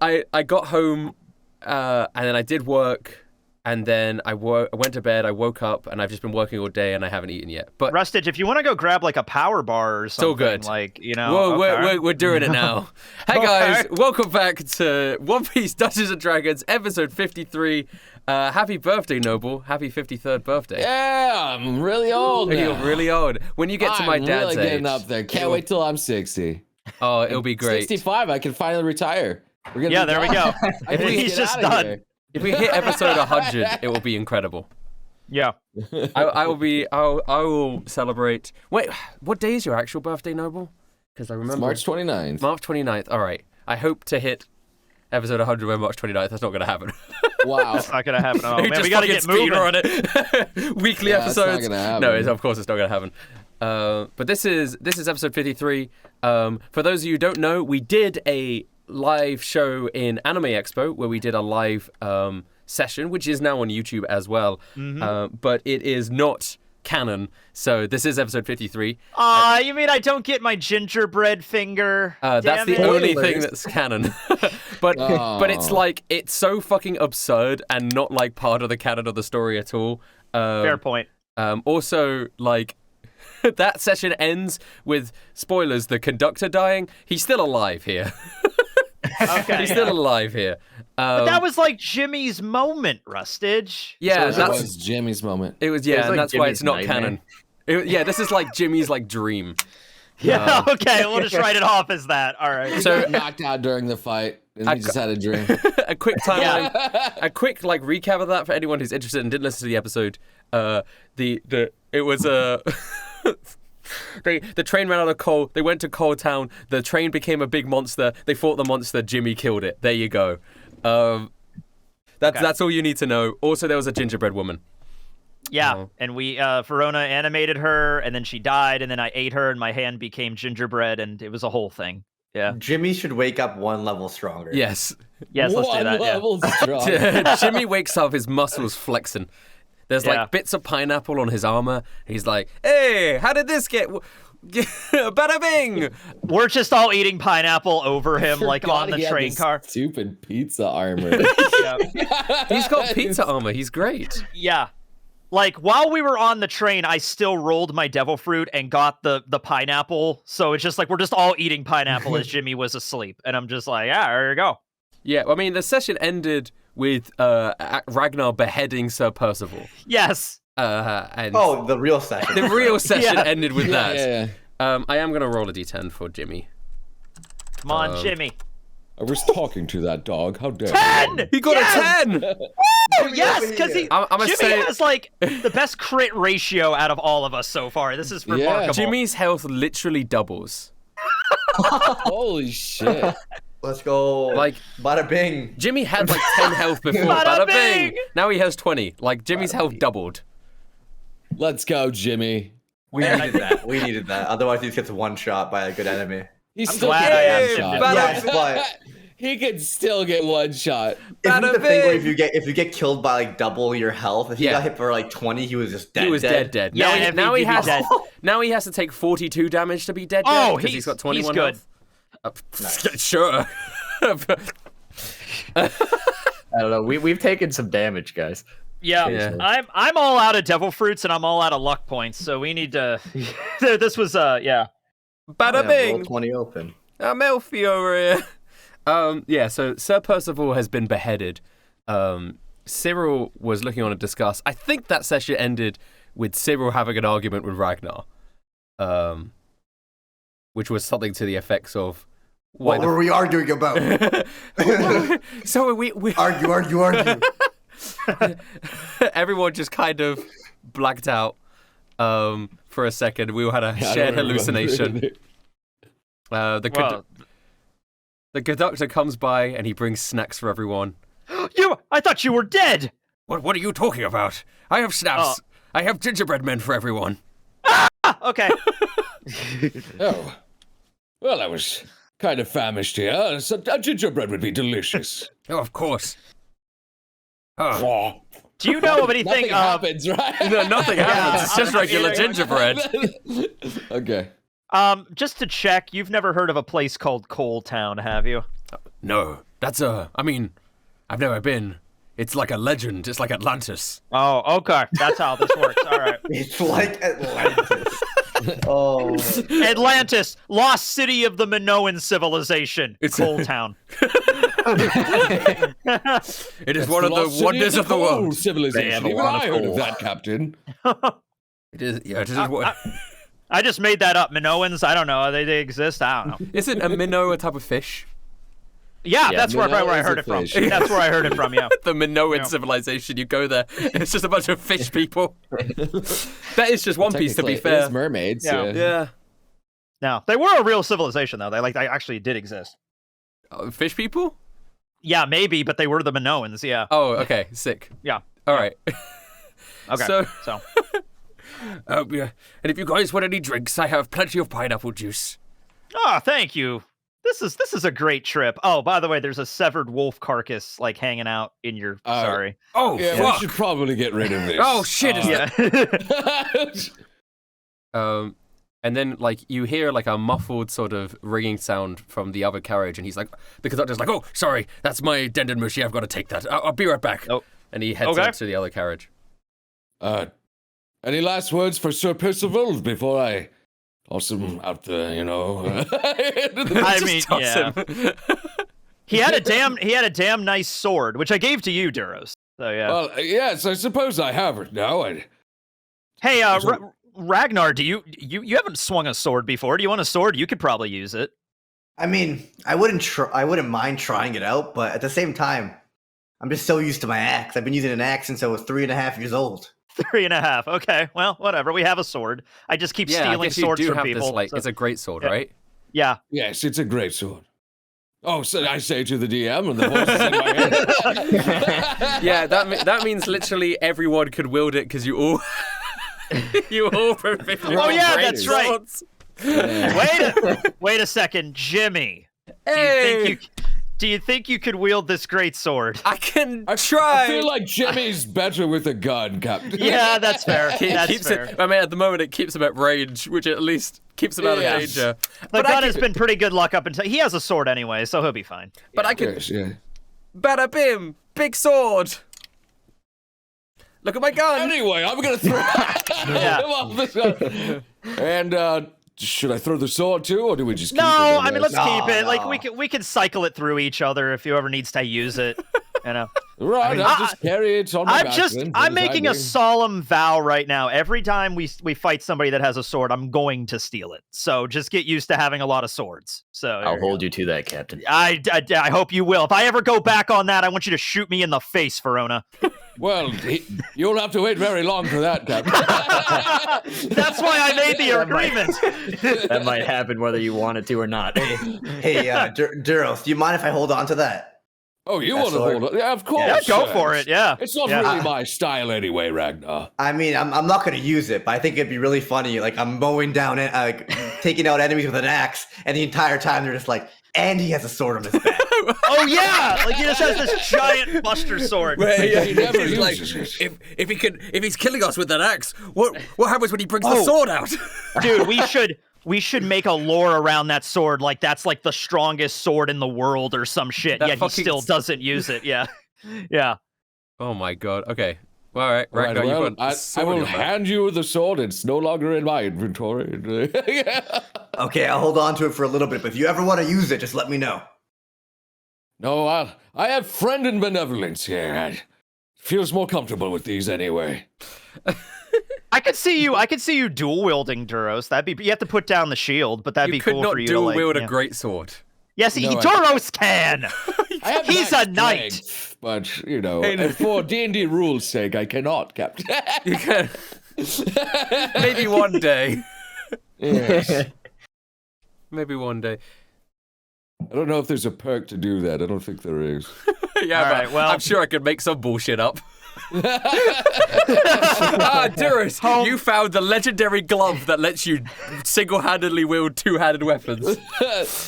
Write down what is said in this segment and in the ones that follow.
I got home, and then I did work, and then I went to bed. I woke up, and I've just been working all day, and I haven't eaten yet. But Rustage, if you want to go grab like a power bar or something, so good. like Whoa, okay. we're doing it now. Hey guys, welcome back to One Piece Dungeons and Dragons, episode 53. Happy birthday, Noble! Happy 53rd birthday. Yeah, I'm really old now. You're really old. When you get to my dad's really getting age, up there. Can't wait till I'm 60. Oh, it'll be great. 65, I can finally retire. Yeah, there we go. He's just done. If we hit episode 100, it will be incredible. Yeah. I will celebrate. Wait, what day is your actual birthday, Noble? Because I remember. It's March 29th. March 29th. All right. I hope to hit episode 100 by March 29th. That's not going to happen. Wow. That's not going to happen at all. Man, we got to get moving moving on it. Weekly episodes. That's not gonna happen. No, of course it's not going to happen. But this is episode 53. For those of you who don't know, we did a live show in Anime Expo where we did a live session, which is now on YouTube as well. But it is not canon, so this is episode 53. You mean I don't get my gingerbread finger? That's the only thing that's canon. but it's like, it's so fucking absurd and not like part of the canon of the story at all. Fair point. Also, like, that session ends with, spoilers, the conductor dying. He's still alive here. Okay. He's still alive here. But that was like Jimmy's moment, Rustage. Yeah, that was Jimmy's moment. It was, It was and like that's why it's Jimmy's not nightmare. canon. This is like Jimmy's like dream. Yeah, okay, we'll just write it off as that. All right. So He got knocked out during the fight, and he just had a dream. a quick timeline, a quick like recap of that for anyone who's interested and didn't listen to the episode. It was the train ran out of coal. They went to Coal Town. The train became a big monster. They fought the monster. Jimmy killed it. There you go. That's all you need to know. Also, there was a gingerbread woman. Yeah, and we Verona animated her, and then she died, and then I ate her, and my hand became gingerbread, and it was a whole thing. Yeah. Jimmy should wake up one level stronger. Yes. Yes, let's do that. Level strong. Jimmy wakes up, his muscles flexing. There's like bits of pineapple on his armor. He's like, "Hey, how did this get? Bada bing!" We're just all eating pineapple over him, like Forgot on the he had train this car. Stupid pizza armor. He's got pizza armor. He's great. Yeah. Like, while we were on the train, I still rolled my devil fruit and got the pineapple. So it's just like, we're just all eating pineapple as Jimmy was asleep. And I'm just like, yeah, there you go. Yeah, I mean, the session ended with Ragnar beheading Sir Percival. Yes. And the real session. the real session ended with that. Yeah. I am going to roll a d10 for Jimmy. Come on, Jimmy. I was talking to that dog. How dare you? 10! He got a 10! Woo! Yes, because Jimmy has like the best crit ratio out of all of us so far. This is remarkable. Jimmy's health literally doubles. Holy shit. Let's go. Like, bada bing. Jimmy had like 10 health before. Bada bing! bing! Now he has 20. Like, Jimmy's health doubled. Let's go, Jimmy. We needed that. We needed that. Otherwise, he gets one shot by a good enemy. He's I'm still glad getting I am one Jimmy. shot. Yes, but He can still get one shot. isn't Bada the thing where bing! if you get killed by like double your health, if he got hit for like 20, he was just dead. He was dead. Yeah, now he has dead. now he has to take 42 damage to be dead. Oh, because he's got 21 he's good. health. Sure. I don't know. We've taken some damage, guys. Yeah, I'm all out of devil fruits and I'm all out of luck points, so we need to. This was Bada Roll bing! 20 open. Melfi over here. So Sir Percival has been beheaded. Cyril was looking on to discuss. I think that session ended with Cyril having an argument with Ragnar. Which was something to the effects of... What were we arguing about? So we Argue. everyone just kind of blacked out for a second. We all had a shared hallucination. The conductor comes by and he brings snacks for everyone. I thought you were dead. What are you talking about? I have snacks. I have gingerbread men for everyone. Okay. Oh. Well, I was kind of famished here. So a gingerbread would be delicious. Oh, of course. Oh. Do you know of anything? Nothing happens, right? No, nothing happens. It's just regular Yeah. gingerbread. Okay. Just to check, you've never heard of a place called Coal Town, have you? No. I mean, I've never been. It's like a legend. It's like Atlantis. Oh, okay. That's how this works. All right. It's like Atlantis. Oh. Atlantis, lost city of the Minoan civilization. It's Coal Town. It is one of the wonders of the world. Civilization. Even I heard of that, Captain. It is. Yeah, it is. I just made that up. Minoans, I don't know. They exist. I don't know. Isn't a minnow a type of fish? Yeah, that's where I heard it from. That's where I heard it from, yeah. The Minoan civilization, you go there, it's just a bunch of fish people. That is just One Piece, to be fair. It's mermaids. Yeah. No, they were a real civilization, though. They actually did exist. Fish people? Yeah, maybe, but they were the Minoans, yeah. Oh, okay, sick. Yeah. All right. Okay, so. Yeah. And if you guys want any drinks, I have plenty of pineapple juice. Oh, thank you. This is a great trip. Oh, by the way, there's a severed wolf carcass like hanging out in your. Sorry. Oh, Yeah, fuck. we should probably get rid of this. Oh shit! Yeah. And then like you hear like a muffled sort of ringing sound from the other carriage, and he's like, the conductor's like, "Oh, sorry, that's my denden mushi. I've got to take that. I'll be right back." Oh. And he heads on to the other carriage. Any last words for Sir Percival before I toss him out the, I mean, yeah. He had a damn nice sword, which I gave to you, Duros. So yeah. Well, yes, I suppose I have it now. Hey, Ragnar, do you haven't swung a sword before? Do you want a sword? You could probably use it. I mean, I wouldn't mind trying it out, but at the same time, I'm just so used to my axe. I've been using an axe since I was 3.5 years old. 3.5. Okay, well, whatever. We have a sword. I just keep stealing swords from people. This, it's a great sword, right? Yeah. Yes, it's a great sword. Oh, so I say to the DM, and the voice is in my head. Yeah, that means literally everyone could wield it because you all perfect. Oh yeah, that's right. Yeah. Wait a second, Jimmy. Hey. Do you think you could wield this great sword? I can try. I feel like Jimmy's better with a gun, Captain. Yeah, that's fair. I mean, at the moment, it keeps him at range, which at least keeps him out of danger. The gun has been pretty good luck up until he has a sword anyway, so he'll be fine. But I can. Yes, yeah. Bada bim, big sword. Look at my gun. Anyway, I'm gonna throw him off the gun. And should I throw the sword too, or do we just keep it? No, I mean let's keep it. Like we can cycle it through each other if whoever needs to use it. You know. Right, I'll just carry it on my back. I'm making a solemn vow right now. Every time we fight somebody that has a sword, I'm going to steal it. So just get used to having a lot of swords. So I'll hold you to that, Captain. I hope you will. If I ever go back on that, I want you to shoot me in the face, Verona. Well, you'll have to wait very long for that, Captain. That's why I made the agreement. That might happen whether you want it to or not. Hey, Duros, do you mind if I hold on to that? Oh, you want to hold it? Yeah, of course. Yeah, go for it, yeah. It's not really my style anyway, Ragnar. I mean, I'm not going to use it, but I think it'd be really funny. Like, I'm mowing down, taking out enemies with an axe, and the entire time they're just like, and he has a sword on his back. Oh, yeah! Like, he just has this giant buster sword. He never uses like, it. if he's killing us with that axe, what happens when he brings the sword out? Dude, we should make a lore around that sword, like that's like the strongest sword in the world or some shit. Yet he still doesn't use it. Yeah, yeah. Oh my god. Okay. Well, all right. Ragnar, Well, I will hand you the sword. It's no longer in my inventory. Yeah. Okay, I'll hold on to it for a little bit, but if you ever want to use it, just let me know. No, I have friend and benevolence here. Feels more comfortable with these anyway. I could see you dual wielding Duros. You have to put down the shield, but that'd be cool for you to dual wield a great sword. Yes, Duros can. He's a knight. Strength, but for D&D rules' sake, I cannot, Captain. You can. Maybe one day. Yes. Maybe one day. I don't know if there's a perk to do that. I don't think there is. Yeah, all right, well, I'm sure I could make some bullshit up. Duros, you found the legendary glove that lets you single-handedly wield two-handed weapons.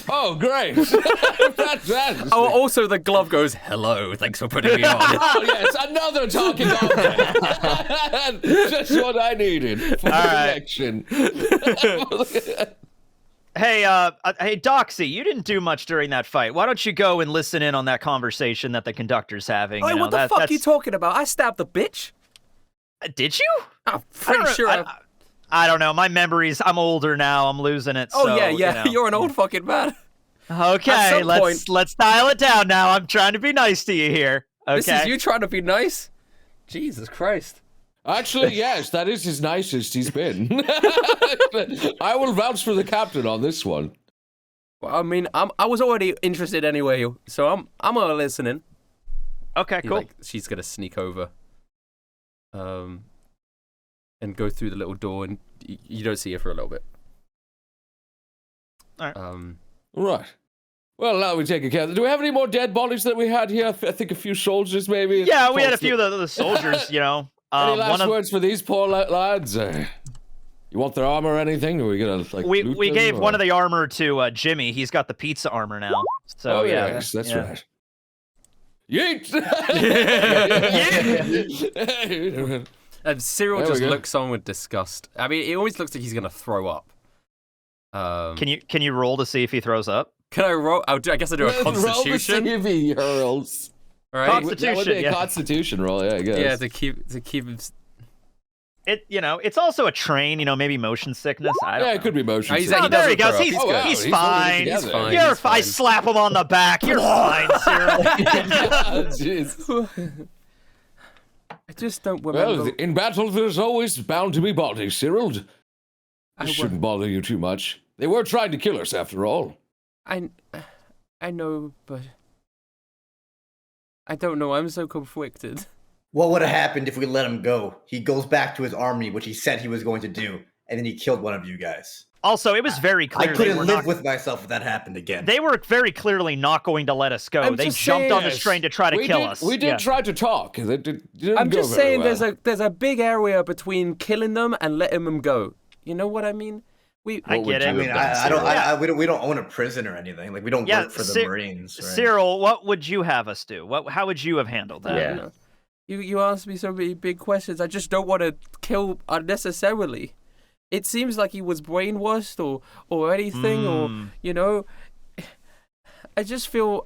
Oh, great. Fantastic. Oh, also the glove goes, hello, thanks for putting me on. Oh, yes, another talking object. Just what I needed for the connection. Hey, hey, Doxy, you didn't do much during that fight. Why don't you go and listen in on that conversation that the conductor's having? Hey, You know, what the fuck are you that's... talking about? I stabbed the bitch. Did you? I'm pretty sure. I don't know. My memories. I'm older now. I'm losing it. Oh so, yeah. You know. You're an old fucking man. Okay, let's dial it down now. I'm trying to be nice to you here. Okay. This is you trying to be nice. Jesus Christ. Actually, yes, that is his nicest he's been. I will vouch for the captain on this one. Well, I mean, I was already interested anyway, so I'm listening. Okay, cool. She's gonna sneak over, and go through the little door, and you don't see her for a little bit. All right. Right. Well, now we take account. Do we have any more dead bodies that we had here? I think a few soldiers, maybe. Yeah, we had a few of the soldiers. You know. Any last words for these poor lads? You want their armor or anything? Or are we gonna like? We gave one of the armor to Jimmy. He's got the pizza armor now. So yes, that's right. Yeet! Yeah. And Cyril just looks on with disgust. I mean, it always looks like he's gonna throw up. Can you roll to see if he throws up? Can I roll? I guess I do a Constitution. Roll to see if he hurls. Right? Constitution. That would be a Constitution roll, yeah, I guess. Yeah, to keep him. It, you know, it's also a train. You know, maybe motion sickness. I don't know. It could be motion He's sickness. he there he doesn't goes. throw up. He's Good. fine. He's fine. You're He's fine. I slap him on the back. You're fine, Cyril. Jeez. I just don't remember. Well, in battle, there's always bound to be bodies, Cyril. This shouldn't bother you too much. They were trying to kill us, after all. I know, but I don't know. I'm so conflicted. What would have happened if we let him go? He goes back to his army, which he said he was going to do, and then he killed one of you guys. Also, it was very clear. I couldn't live with myself if that happened again. They were very clearly not going to let us go. They jumped on this train to try to kill us. We did try to talk. Didn't I'm go just very saying well. there's a big area between killing them and letting them go. You know what I mean? I get it. I mean, we don't own a prison or anything. Like we don't work for the Marines. Right? Cyril, what would you have us do? How would you have handled that? Yeah. You asked me so many big questions. I just don't want to kill unnecessarily. It seems like he was brainwashed or anything, or you know. I just feel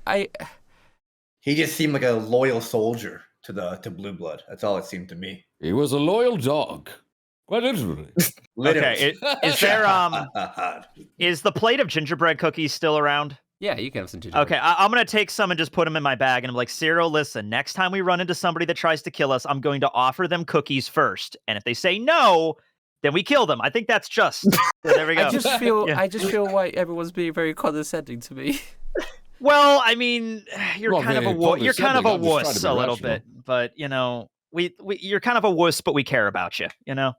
He just seemed like a loyal soldier to Blue Blood. That's all it seemed to me. He was a loyal dog. Quite literally. Okay, is there is the plate of gingerbread cookies still around? Yeah, you can have some gingerbread. Okay, I'm gonna take some and just put them in my bag, and I'm like, Cyril, listen, next time we run into somebody that tries to kill us, I'm going to offer them cookies first, and if they say no, then we kill them. I think that's just. So there we go. I just feel like everyone's being very condescending to me. Well, I mean, you're kind of a condescending, wuss a little bit, but you know, you're kind of a wuss, but we care about you. You know.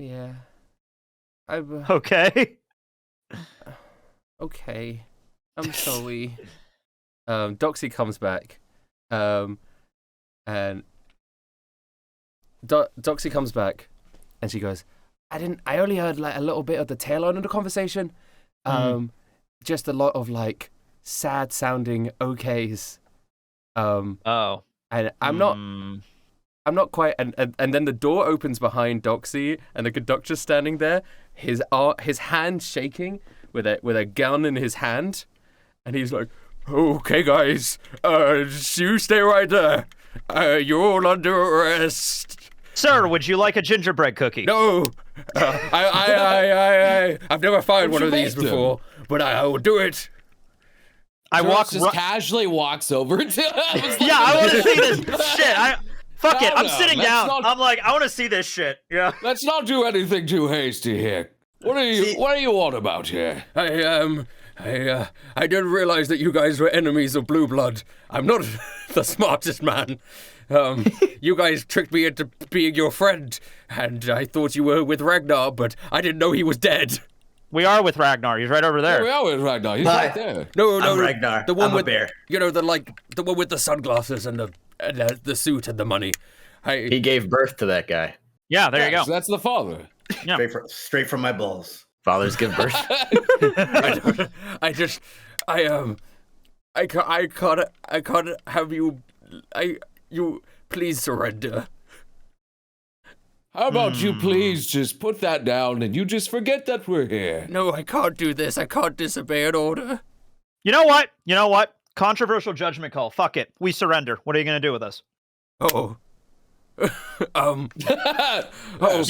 Yeah. Okay. Okay. I'm sorry. Doxy comes back. And Doxy comes back and she goes, I only heard like a little bit of the tail end of the conversation. Just a lot of like sad sounding okays. And I'm not quite, and then the door opens behind Doxy, and the conductor's standing there, his hand shaking with a gun in his hand, and he's like, "Okay, guys, you stay right there. You're all under arrest." Sir, would you like a gingerbread cookie? No, I've never fired one of these before, but I will do it. Casually walks over to him. Yeah, I want to see this shit. Fuck it. I'm sitting down. I'm like, I want to see this shit. Yeah. Let's not do anything too hasty here. What are you on about here? I didn't realize that you guys were enemies of Blue Blood. I'm not the smartest man. You guys tricked me into being your friend, and I thought you were with Ragnar, but I didn't know he was dead. We are with Ragnar. He's right over there. Yeah, we are with Ragnar. He's right there. No, I'm Ragnar. The one I'm with a bear. You know, the one with the sunglasses and the suit and the money. He gave birth to that guy. Yeah, there you go. So that's the father. Yeah. Straight from my balls. Fathers give birth. I can't have you. You please surrender. How about you please just put that down and you just forget that we're here? No, I can't do this. I can't disobey an order. You know what? You know what? Controversial judgment call. Fuck it. We surrender. What are you gonna do with us? Oh. You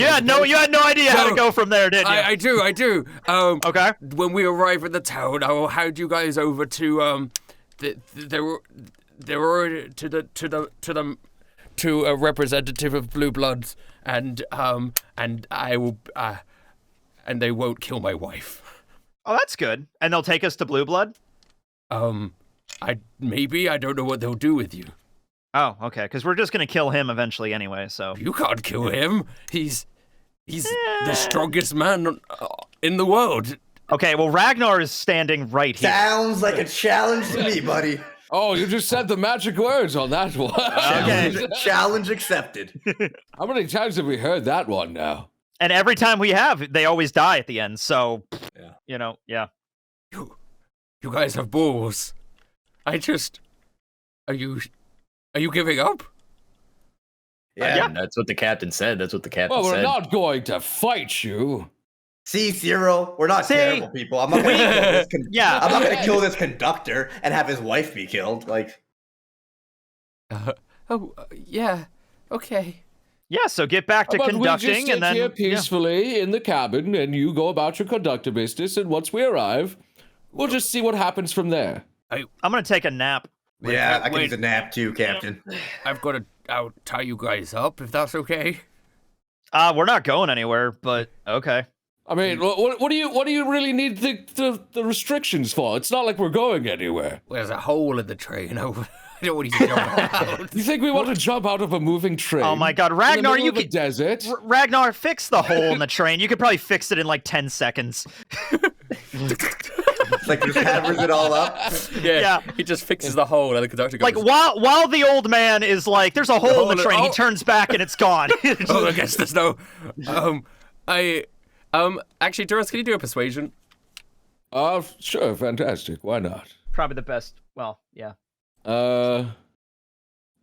had no idea how to go from there, did you? I do. Okay. When we arrive at the town, I will hand you guys over to to a representative of Blue Bloods, and I will and they won't kill my wife. Oh, that's good. And they'll take us to Blue Blood? I don't know what they'll do with you. Oh, okay. Because we're just gonna kill him eventually anyway. So You can't kill him. He's the strongest man in the world. okay. Well, Ragnar is standing right here. Sounds like a challenge to me, buddy. Oh, you just said the magic words on that one. Okay. Challenge accepted. How many times have we heard that one now? And every time we have, they always die at the end. So, Yeah. Yeah. You guys have balls. Are you giving up? Yeah. That's what the captain said. That's what the captain Well, we're said. not going to fight you. See, Zero, we're not See? terrible people. I'm not gonna kill this Yeah. I'm not gonna kill this conductor and have his wife be killed. Like, Yeah. Okay. Yeah. So get back to But we conducting, just sit and then here peacefully in the cabin, and you go about your conductor business. And once we arrive, we'll just see what happens from there. I'm gonna take a nap. yeah, I can wait. use a nap too, Captain. I'll tie you guys up if that's okay. We're not going anywhere, but okay. I mean, what do you really need the restrictions for? It's not like we're going anywhere. There's a hole in the train. I don't want you to jump out. You think we want to jump out of a moving train? Oh my God, in the Ragnar, middle you of a can desert. Ragnar, fix the hole in the train. You could probably fix it in like 10 seconds. It's like just hammers it all up. Yeah. He just fixes the hole, and the conductor goes, Like while the old man is like, there's a hole in the train. He oh. turns back and it's gone. "Oh, I guess there's no." Actually, Durance, can you do a persuasion? Sure, fantastic. Why not? Probably the best. Well, yeah.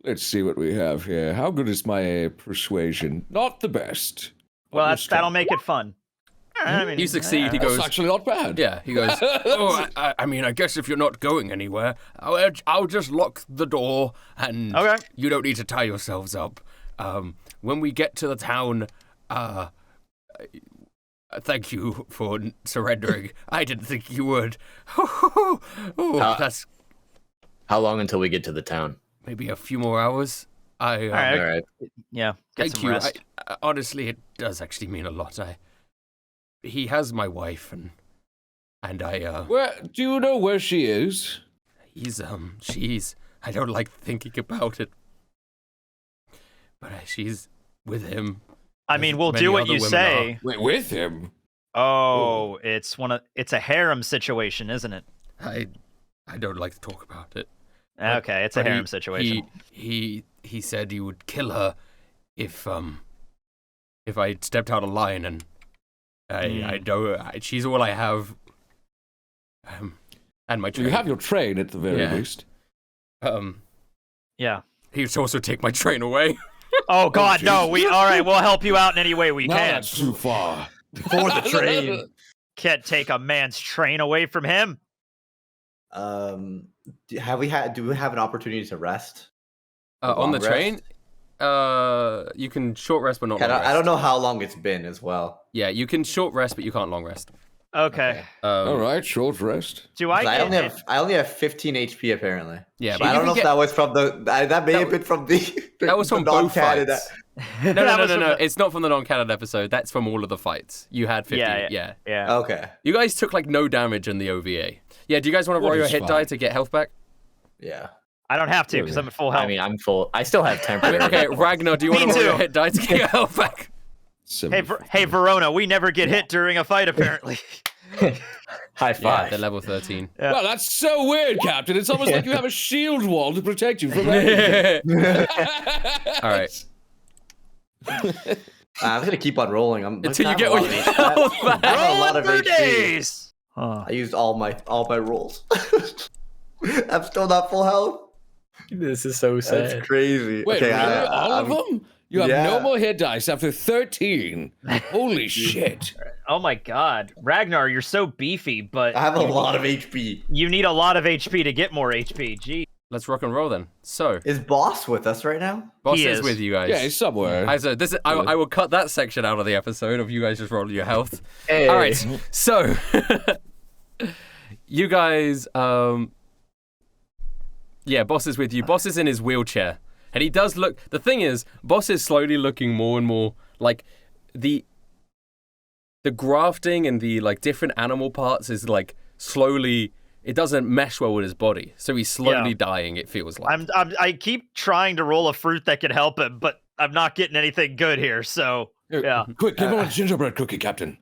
Let's see what we have here. How good is my persuasion? Not the best. but Well, we'll try. that'll make it fun. I mean, You succeed. He That's goes, actually not bad. yeah. He goes, "Oh, I mean, I guess if you're not going anywhere, I'll just lock the door, and Okay. you don't need to tie yourselves up. When we get to the town, thank you for surrendering. I didn't think you would. That's How long until we get to the town? maybe a few more hours. All right. All right. Yeah. Get Thank some you. rest. Honestly, it does actually mean a lot. He has my wife, and I Where do you know where she is? she's I don't like thinking about it, but she's with him. I mean, we'll Many do what other you women say. Wait, with him? Oh, it's a harem situation, isn't it? I don't like to talk about it. Okay, it's a But harem situation. He said he would kill her if I stepped out of line, and I don't. She's all I have. And my train. You have your train at the very Yeah. least. Yeah. He would also take my train away. Oh God, no. jeez. All right, we'll help you out in any way we No, can. that's too far. For the train. Can't take a man's train away from him. Do we have an opportunity to rest? On the Long train, you can short rest, but not long rest. I don't know how long it's been as well. Yeah, you can short rest, but you can't long rest. Okay. All right, short rest. Do I 'Cause get I only have 15 HP apparently. Yeah, But I you don't know can if that was from the. That may have been from the. That was from the both non-canon- fights. That No. was from the- It's not from the non-canon episode. That's from all of the fights. You had 50. Yeah. Okay. You guys took like no damage in the OVA. Yeah, do you guys want to roll What your is hit fine? die to get health back? Yeah. I don't have to because I'm at full health. I mean, I'm full. I still have temporary. Okay, Ragnar, do you want to Me roll your too. hit die to get your health back? Hey, Verona, we never get hit during a fight, apparently. High Yeah, five. they're level 13. Yeah. Well, that's so weird, Captain. It's almost like you have a shield wall to protect you from anything. All right. I'm gonna keep on rolling. Until you get all your health back. I have a lot Rolling of for HP. days. I used all my rolls. I'm still not full health. This is so sad. That's crazy. Wait, okay, really? All of them? You have Yeah. no more hit dice after 13. Holy shit. Oh my god. Ragnar, you're so beefy, but I have a lot of HP. you need a lot of HP to get more HP. Gee. Let's rock and roll then. So, Is Boss with us right now? boss He is is. with you guys. Yeah, he's somewhere. I will cut that section out of the episode of you guys just rolling your health. Hey. All right, so you guys, yeah, boss is with you. Boss is in his wheelchair, and he does look. The thing is, boss is slowly looking more and more like the grafting and the like different animal parts is like slowly. It doesn't mesh well with his body, so he's slowly dying. It feels like. I keep trying to roll a fruit that could help him, but I'm not getting anything good here. So yeah. Quick, give him a gingerbread cookie, Captain.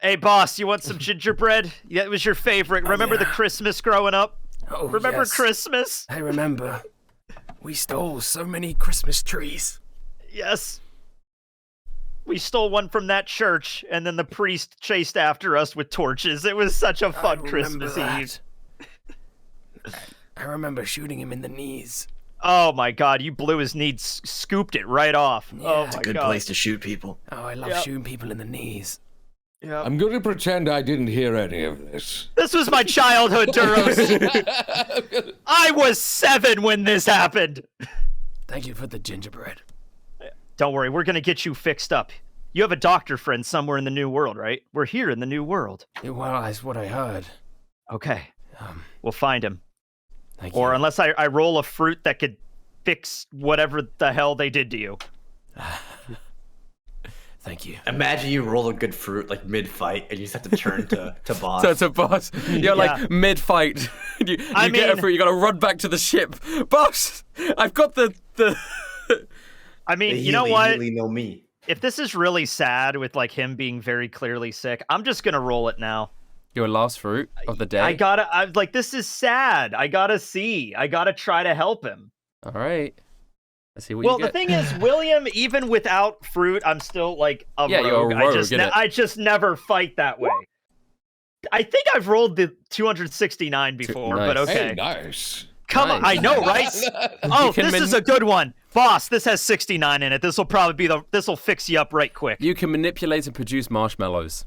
Hey, boss, you want some gingerbread? Yeah, it was your favorite. Remember the Christmas growing up? Oh, Remember yes. Christmas? I remember. We stole so many Christmas trees. Yes. We stole one from that church, and then the priest chased after us with torches. It was such a fun Christmas Eve. I remember shooting him in the knees. Oh my god, you blew his knee, scooped it right off. Oh It's my a good god. place to shoot people. Oh, I love Yep. shooting people in the knees. Yeah. I'm going to pretend I didn't hear any of this. This was my childhood, Duros. I was 7 when this happened. Thank you for the gingerbread. Don't worry, we're gonna get you fixed up. You have a doctor friend somewhere in the new world, right? We're here in the new world. Well, that's what I heard. Okay, Um, we'll find him. thank Or you. unless I roll a fruit that could fix whatever the hell they did to you. Thank you. Imagine you roll a good fruit like mid-fight, and you just have to turn to Boss. So it's a boss. You're like mid-fight. you I get a mean- fruit. You got to run back to the ship. Boss, I've got the. I mean, They you know what? immediately know me. If this is really sad with like him being very clearly sick, I'm just gonna roll it now. Your last fruit of the day. I like this is sad. I gotta try to help him. All right. Let's see what Well, you the get. thing is, William, even without fruit, I'm still like a Yeah, rogue. you're a rogue, innit? I just never fight that way. I think I've rolled the 269 before, nice. but okay. Hey, nice. Come on, I Nice. know, right? Oh, can this is a good one, boss. This has 69 in it. This will probably be this will fix you up right quick. You can manipulate and produce marshmallows.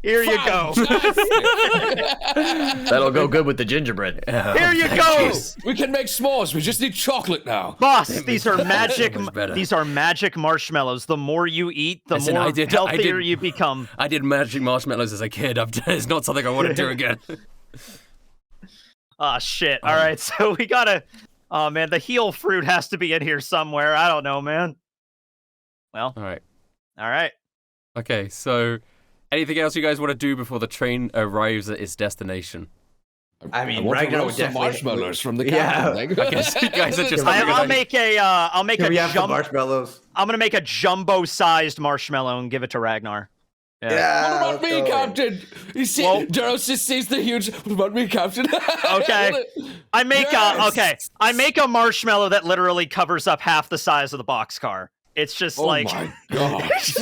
Here you go. That'll go good with the gingerbread. Here you go, We can make s'mores. We just need chocolate now. boss. These are magic. much better. These are magic marshmallows. The more you eat, the Listen, more I did- healthier you become. I did magic marshmallows as a kid. It's not something I want to do again. Ah, shit. All right, so we gotta. Oh man, the heal fruit has to be in here somewhere. I don't know, man. Well, All right. all right. Okay, so anything else you guys want to do before the train arrives at its destination? I mean, I want to Ragnar would roast some definitely- marshmallows from the Yeah. captain. I guess you guys are just- I'll make a. I'll make Can we a have some jump. marshmallows? I'm gonna make a jumbo-sized marshmallow and give it to Ragnar. Yeah. What about me, let's go. Captain? You see, Well- Duros just sees the huge. What about me, Captain? Okay. I make Yes! I make a marshmallow that literally covers up half the size of the boxcar. It's just Oh like my gosh.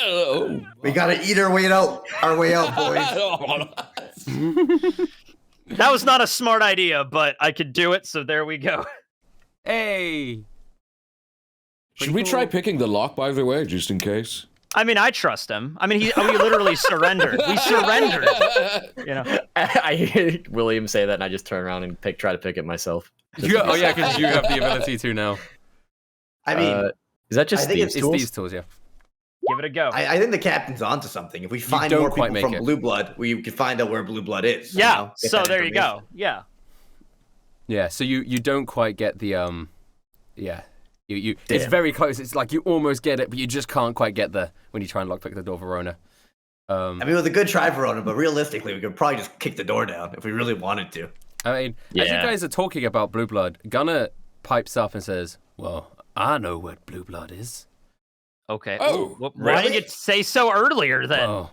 Oh. We gotta eat our way out, boys. that was not a smart idea, but I could do it, so there we go. Hey! Should we try picking the lock, by the way, just in case? I mean, I trust him. I mean, we literally surrendered. We surrendered. You know. I hear William say that, and I just turn around and try to pick it myself. Oh yeah, because you have the ability to now. I mean, Is that just I think Steve's It's tools? these tools, yeah. Give it a go. I think the captain's onto something. If we find don't more quite people make from it. Blue Blood, we can find out where Blue Blood is. yeah. You know, get So that there you go. information. Yeah. Yeah, so you don't quite get the yeah. You it's Damn. very close. It's like you almost get it, but you just can't quite get there when you try and lockpick the door, Verona. I mean, it was a good try, Verona, but realistically, we could probably just kick the door down if we really wanted to. I mean, as you Yeah. guys are talking about Blue Blood, Gunnar pipes up and says, "Well, I know what Blue Blood is. Okay. Oh, Well, why didn't really? you say so earlier then? Well,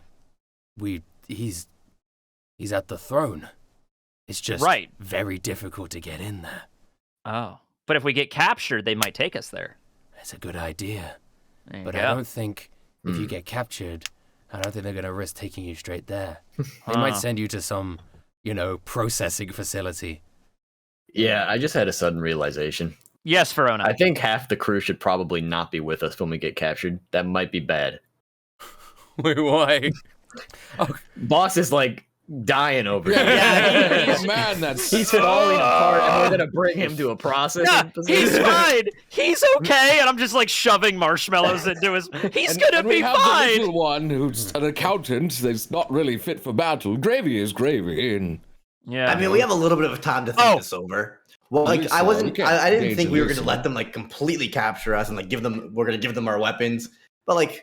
he's at the throne. It's just Right. very difficult to get in there. Oh. But if we get captured, they might take us there. It's a good idea, There you but go. I don't think if Hmm. you get captured, I don't think they're gonna risk taking you straight there. They might Huh. send you to some, processing facility. Yeah, I just had a sudden realization. Yes, Verona. I think half the crew should probably not be with us when we get captured. That might be bad. Wait, why? Boss is like dying over here. Yeah, Man, that's He's falling apart, and we're gonna bring him to a processing Yeah, position. he's fine. He's okay. And I'm just like shoving marshmallows into his. He's gonna and be we have the fine. little one who's an accountant that's not really fit for battle. Gravy is gravy, and Yeah. I mean, we have a little bit of time to think this over. Well, like Lisa, I wasn't, we can't I didn't engage think we were Lisa. gonna let them like completely capture us and like we're gonna give them our weapons, but like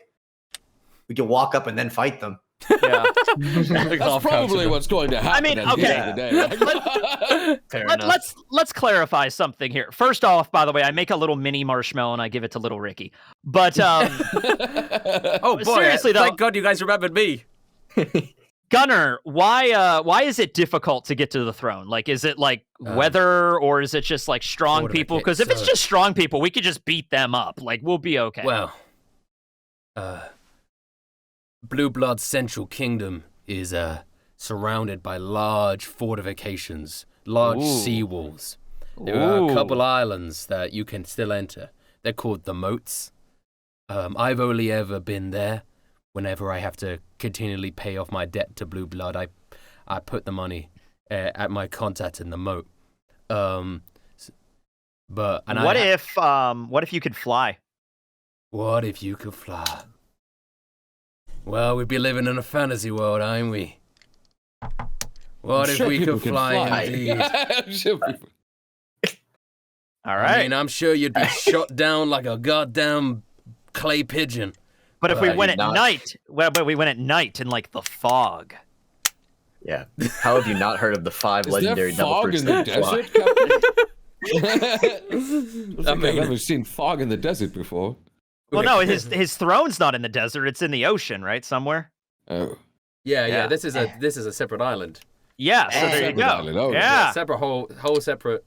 we could walk up and then fight them. Yeah. that's probably what's going to happen. mean, at the end of the day. Fair enough. Let's clarify something here. First off, by the way, I make a little mini marshmallow and I give it to little Ricky. But Oh boy! Seriously, though- Thank God you guys remembered me. Gunnar, why is it difficult to get to the throne? Like, is it like weather, or is it just like strong people? Because if it's just strong people, we could just beat them up. Like, we'll be okay. Well, Blue Blood's central kingdom is surrounded by large fortifications, large seawalls. There are a couple islands that you can still enter. They're called the moats. I've only ever been there. Whenever I have to continually pay off my debt to Blue Blood, I put the money at my contact in the moat. What if you could fly? What if you could fly? Well, we'd be living in a fantasy world, ain't we? What if we could fly indeed? All right. I mean, I'm sure you'd be shot down like a goddamn clay pigeon. But if we Well, went at not- night, but we went at night in like the fog. Yeah. How have you not heard of the 5 Is legendary there devil fog fruits in the that fly? desert, Captain? I've never seen fog in the desert before. Well, no, his throne's not in the desert; it's in the ocean, right, somewhere. Oh. Yeah. Yeah. This is a separate island. Yeah, so there you Separate go. island, oh, Yeah. Separate whole separate.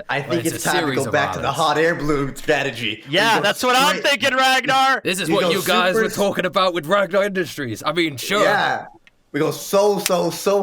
I think it's it's a time to series go of back to the islands. hot air balloon strategy. Yeah, We go that's what I'm straight- thinking, Ragnar. This is We what go you guys super- were talking about with Ragnar Industries. I mean, sure. Yeah, we go so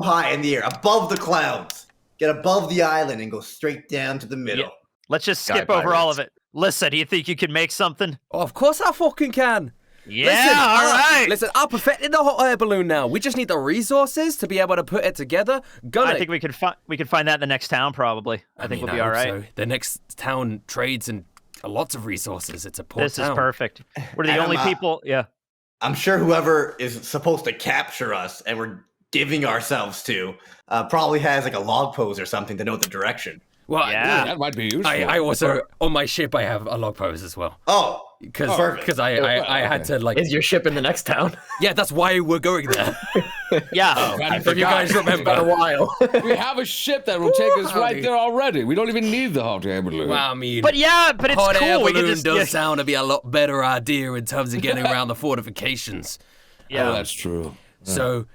high in the air, above the clouds. Get above the island and go straight down to the middle. Yeah. Let's just Sky skip over all pirates. of it. Lissa, do you think you can make something? Oh, of course I fucking can. Yeah, all right. Listen, I perfected the hot air balloon now. We just need the resources to be able to put it together. Gunnar. I think we could find that in the next town, probably. I think we'll be all hope right. so. The next town trades in lots of resources. It's a port This town. is perfect. We're the And only I'm, people. Yeah. I'm sure whoever is supposed to capture us and we're giving ourselves to probably has like a log pose or something to know the direction. Well, Yeah. That might be useful. I also on my ship I have a log pose as well Oh, because I had to like Is your ship in the next town? yeah, that's why we're going there. Yeah. If you guys Been a remember. while. We have a ship that will take us right howdy. there already. We don't even need the hot air balloon. Well, I mean, But it's hot air cool. We can balloon just does sound to be a lot better idea in terms of getting around the fortifications. Oh, that's true. So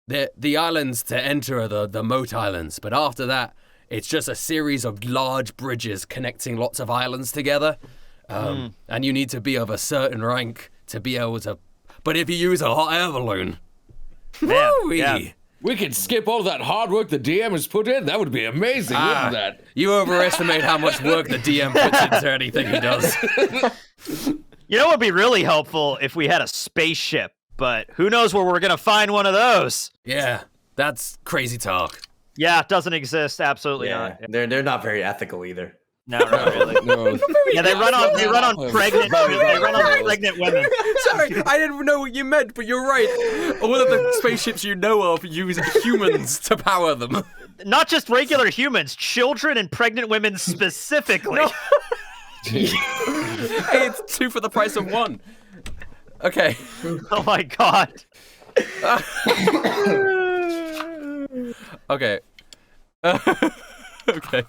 the islands to enter are the moat islands, but after that, it's just a series of large bridges connecting lots of islands together. And you need to be of a certain rank to be able to. But if you use a hot air balloon, Man, woo-wee. yeah. We could skip all that hard work the DM has put in. That would be amazing, wouldn't that? You overestimate how much work the DM puts into anything he does. You know what would be really helpful if we had a spaceship, but who knows where we're gonna find one of those? Yeah, that's crazy talk. Yeah, it doesn't exist. Absolutely yeah. not. They're not very ethical either. No, not really. No. Yeah, they run on pregnant. They run on pregnant women. Sorry, I didn't know what you meant, but you're right. All of the spaceships you know of use humans to power them. Not just regular humans, children and pregnant women specifically. Hey, it's 2 for the price of 1. Okay. Oh my god. Okay. Okay.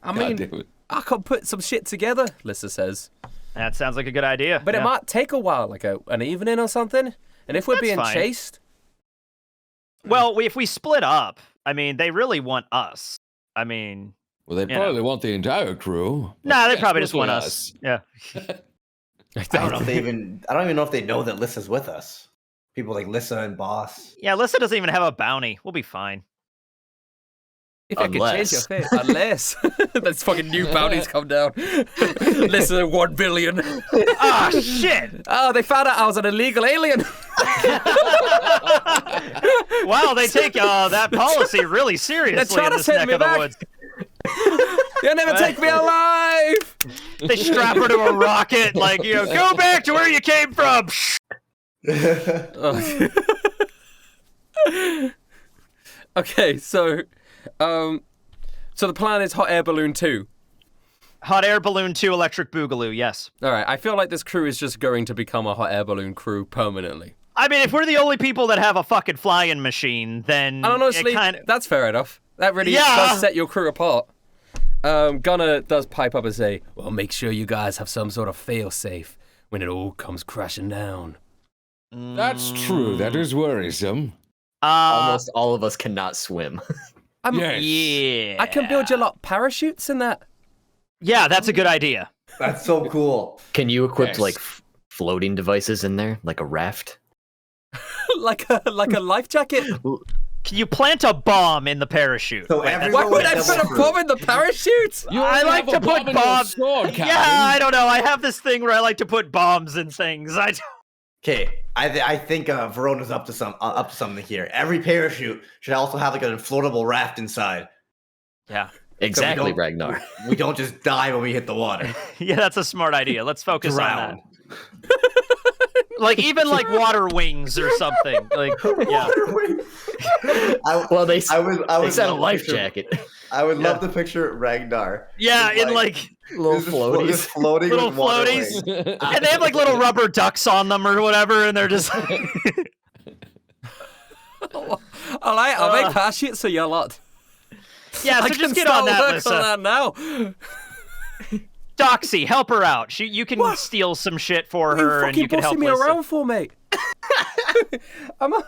I mean, damn it. I could put some shit together, Lissa says. That sounds like a good idea. But yeah. it might take a while, like an evening or something. And if we're That's being fine. chased, Well, if we split up, I mean, they really want us. I mean, Well, they You probably want the entire crew. nah, they Yeah, probably just mostly want us. Yeah. I don't know if they even. I don't even know if they know that Lissa's with us. People like Lissa and Boss. Yeah, Lissa doesn't even have a bounty. We'll be fine. If I could change your fate. Unless. That's fucking new bounties come down. Less than 1 billion. Ah, shit! Oh, they found out I was an illegal alien. Wow, they take that policy really seriously. They're trying in to this send neck me of the back. woods. You'll never take me alive. They strap her to a rocket, like, go back to where you came from. Okay, so the plan is Hot Air Balloon 2. Hot Air Balloon 2 Electric Boogaloo, yes. All right, I feel like this crew is just going to become a Hot Air Balloon crew permanently. I mean, if we're the only people that have a fucking flying machine, then And honestly, that's fair enough. That really does set your crew apart. Gunnar does pipe up and say, well, make sure you guys have some sort of fail-safe when it all comes crashing down. That's true. That is worrisome. Almost all of us cannot swim. Yes. Yeah. I can build you lot parachutes in that. Yeah, that's a good idea. That's so cool. Can you equip Yes. like floating devices in there, like a raft? like a life jacket. Can you plant a bomb in the parachute? So Wait, everyone Why would I with put a double bomb in the parachute? You I only like have to a bomb put in your bombs. sword, Yeah, Captain. I don't know. I have this thing where I like to put bombs in things. Okay, I think Verona's up to something here. Every parachute should also have like an inflatable raft inside. Yeah. Exactly, don't- Ragnar. We don't just die when we hit the water. Yeah, that's a smart idea. Let's focus on Drown. that. Like even like water wings or something. Like yeah. Well, they I would said a love to life picture- jacket. I would love to picture Ragnar. Yeah, Just in like Little just floaties. just floating Little with water floaties. wings. and they have like little rubber ducks on them or whatever, and they're just I'll make parachutes for you lot. yeah. So I just can get on start that, work Lissa. on that now. Doxy, help her out. You can steal some shit for her, and you can help me Lissa. around for, mate. I'm a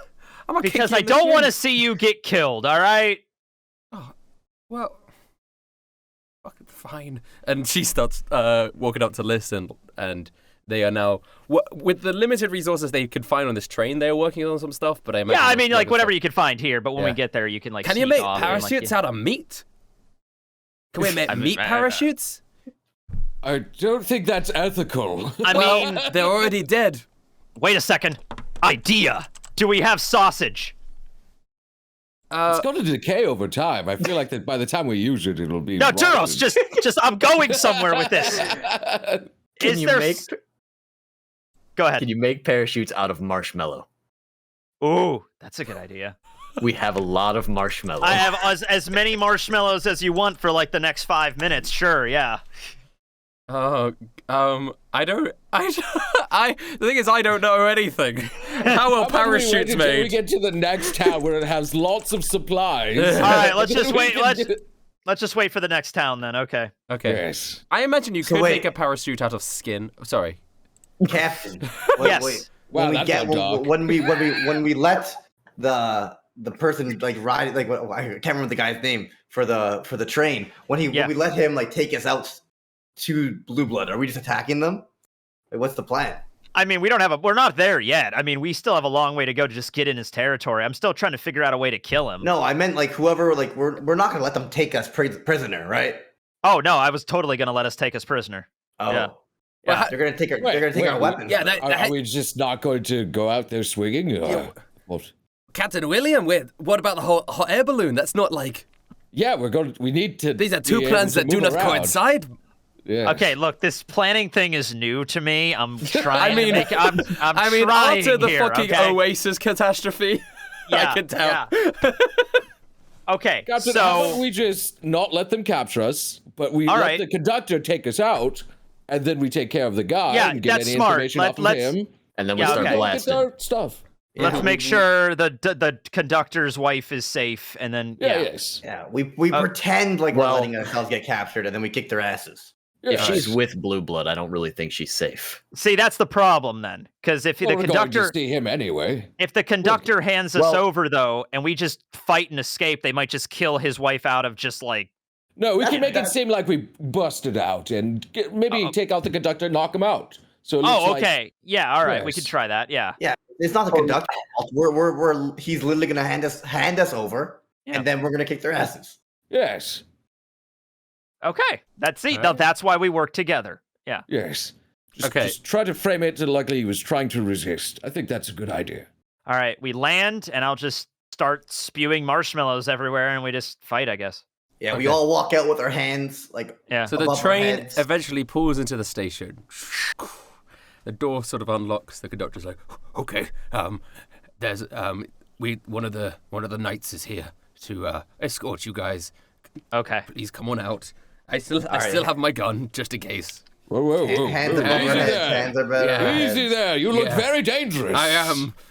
Because I don't want to see you get killed. All right. Well, fucking fine. And she starts walking up to listen, and they are now with the limited resources they could find on this train. They're working on some stuff, but I imagine Yeah, I there's mean, like other whatever stuff. you can find here. But when we Yeah. get there, you can like. Can you sneak make off and, like, parachutes out of meat? Can we make I mean, meat parachutes? I don't think that's ethical. I mean, They're already dead. wait a second. Idea. Do we have sausage? It's going to decay over time. I feel like that by the time we use it, it'll be. No, rotten. Turos, just I'm going somewhere with this. Can Is you there? make? Go ahead. Can you make parachutes out of marshmallow? Ooh, that's a good idea. We have a lot of marshmallow. I have as many marshmallows as you want for like the next 5 minutes. Sure, yeah. I don't. The thing is, I don't know anything. How are How about we wait parachutes until we made? get to the next town where it has lots of supplies. All right, let's just We wait. can Let's just wait for the next town then. Okay. Okay. Yes. I imagine you So could wait. make a parachute out of skin. Sorry. Captain. Yes. Wow, When we that's get not dark. when we let the person like ride like I can't remember the guy's name for the train when Yeah. we let him like take us out to Blue Blood, are we just attacking them? Like, what's the plan? I mean, we're not there yet. I mean, we still have a long way to go to just get in his territory. I'm still trying to figure out a way to kill him. No, I meant like whoever like we're not gonna let them take us prisoner, right? Oh no, I was totally gonna let us take us prisoner. Oh. Yeah. Well, They're gonna take our Wait, they're gonna take our wait, weapons. Yeah, that- Are we just not going to go out there swinging? What? Captain William, wait, what about the hot air balloon? That's not like. Yeah, we need to. These are two be plans able that to do move not around. coincide. Yes. Okay, look, this planning thing is new to me. I'm trying. I mean, to make, I'm I mean, trying after the here, fucking okay? Oasis catastrophe, Yeah, I can tell. yeah. Okay, Captain, how about so we just not let them capture us, but we All let right. the conductor take us out, and then we take care of the guy Yeah, and get that's any smart. information off of Let's- him. and then we Yeah, start okay. Get blasting. our stuff. let's Yeah, make we- sure the conductor's wife is safe, and then Yeah, yeah. yes. Yeah, we pretend like well- we're letting ourselves get captured, and then we kick their asses. If Yes. she's with Blue Blood, I don't really think she's safe. See, that's the problem then, because if Well, the we're going conductor to see him anyway. if the conductor hands us Well- over though, and we just fight and escape, they might just kill his wife out of just like. No, we can make it that- seem like we busted out and maybe take out the conductor, knock him out. So it looks Oh, like- okay, yeah, all right, we could Yes. try that. Yeah, Yeah, it's not the conductor's fault. He's literally gonna hand us over, Yeah. and then we're gonna kick their asses. Yes. Okay, that's it. All right. Now that's why we work together. Yeah. Yes. Okay. Just try to frame it like he was trying to resist. I think that's a good idea. All right, we land, and I'll just start spewing marshmallows everywhere, and we just fight, I guess. Yeah, we Okay. all walk out with our hands like. Yeah. So the above our train heads. eventually pulls into the station. The door sort of unlocks. The conductor's like, "Okay, there's one of the knights is here to escort you guys. Okay. Please come on out. I still right. have my gun just in case." Whoa, whoa, whoa. Hands whoa. above our Easy heads. there. Hands above Yeah. our heads. Easy there. You look Yeah. very dangerous.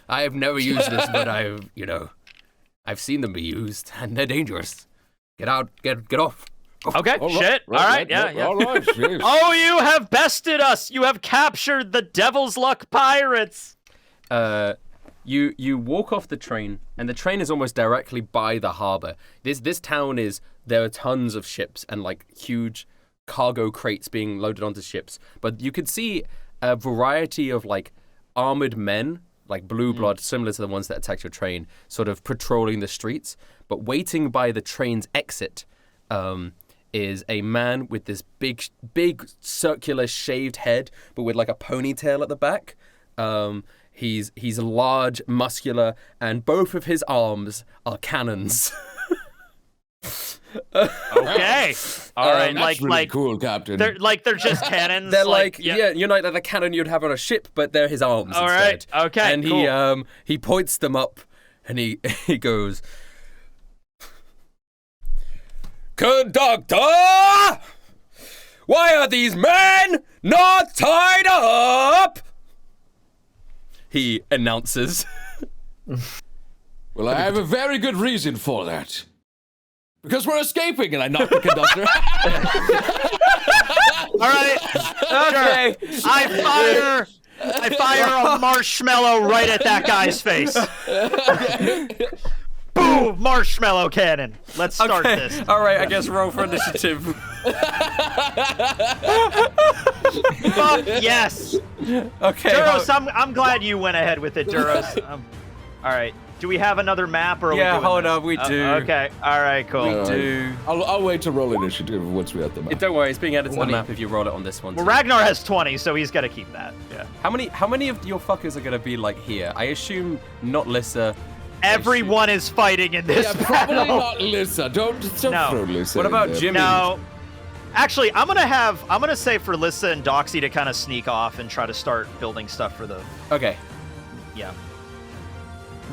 I have never used this, but I've seen them be used, and they're dangerous. Get out, get off. Okay. All right, Shit. right, All right. right, Yeah. right, Yeah. All right. Yes. Oh, you have bested us! You have captured the Devil's Luck pirates! You walk off the train, and the train is almost directly by the harbor. This town there are tons of ships and like huge cargo crates being loaded onto ships, but you could see a variety of like armored men, like blue blood, similar to the ones that attacked your train, sort of patrolling the streets. But waiting by the train's exit is a man with this big circular shaved head, but with like a ponytail at the back. He's large, muscular, and both of his arms are cannons. Okay. All right. That's really cool, Captain. They're just cannons. They're like the cannon you'd have on a ship, but they're his arms All instead. right. Okay. And cool. he points them up, and he goes, "Conductor, why are these men not tied up?" He announces. Well, I have a very good reason for that. Because we're escaping, and I knock the conductor. All right. Okay. I fire a marshmallow right at that guy's face. Boom! Marshmallow cannon. Let's start Okay. this. All right. I guess roll for initiative. Fuck yes. Okay. Duros, I'm glad you went ahead with it, Duros. All right. Do we have another map, or are Yeah, we doing hold this? on, we do. Okay. All right. Cool. We do. I'll wait to roll initiative once we're at the map. Don't worry, it's being added to the 20. map if you roll it on this one. Well, too. Ragnar has 20, so he's got to keep that. Yeah. How many of your fuckers are gonna be like here? I assume not Lissa. Everyone is fighting in this Yeah, probably battle. not Lissa. Don't No. throw Lissa. What in about there. Jimmy? No. Actually, I'm gonna say for Lissa and Doxy to kind of sneak off and try to start building stuff for the. Okay. Yeah.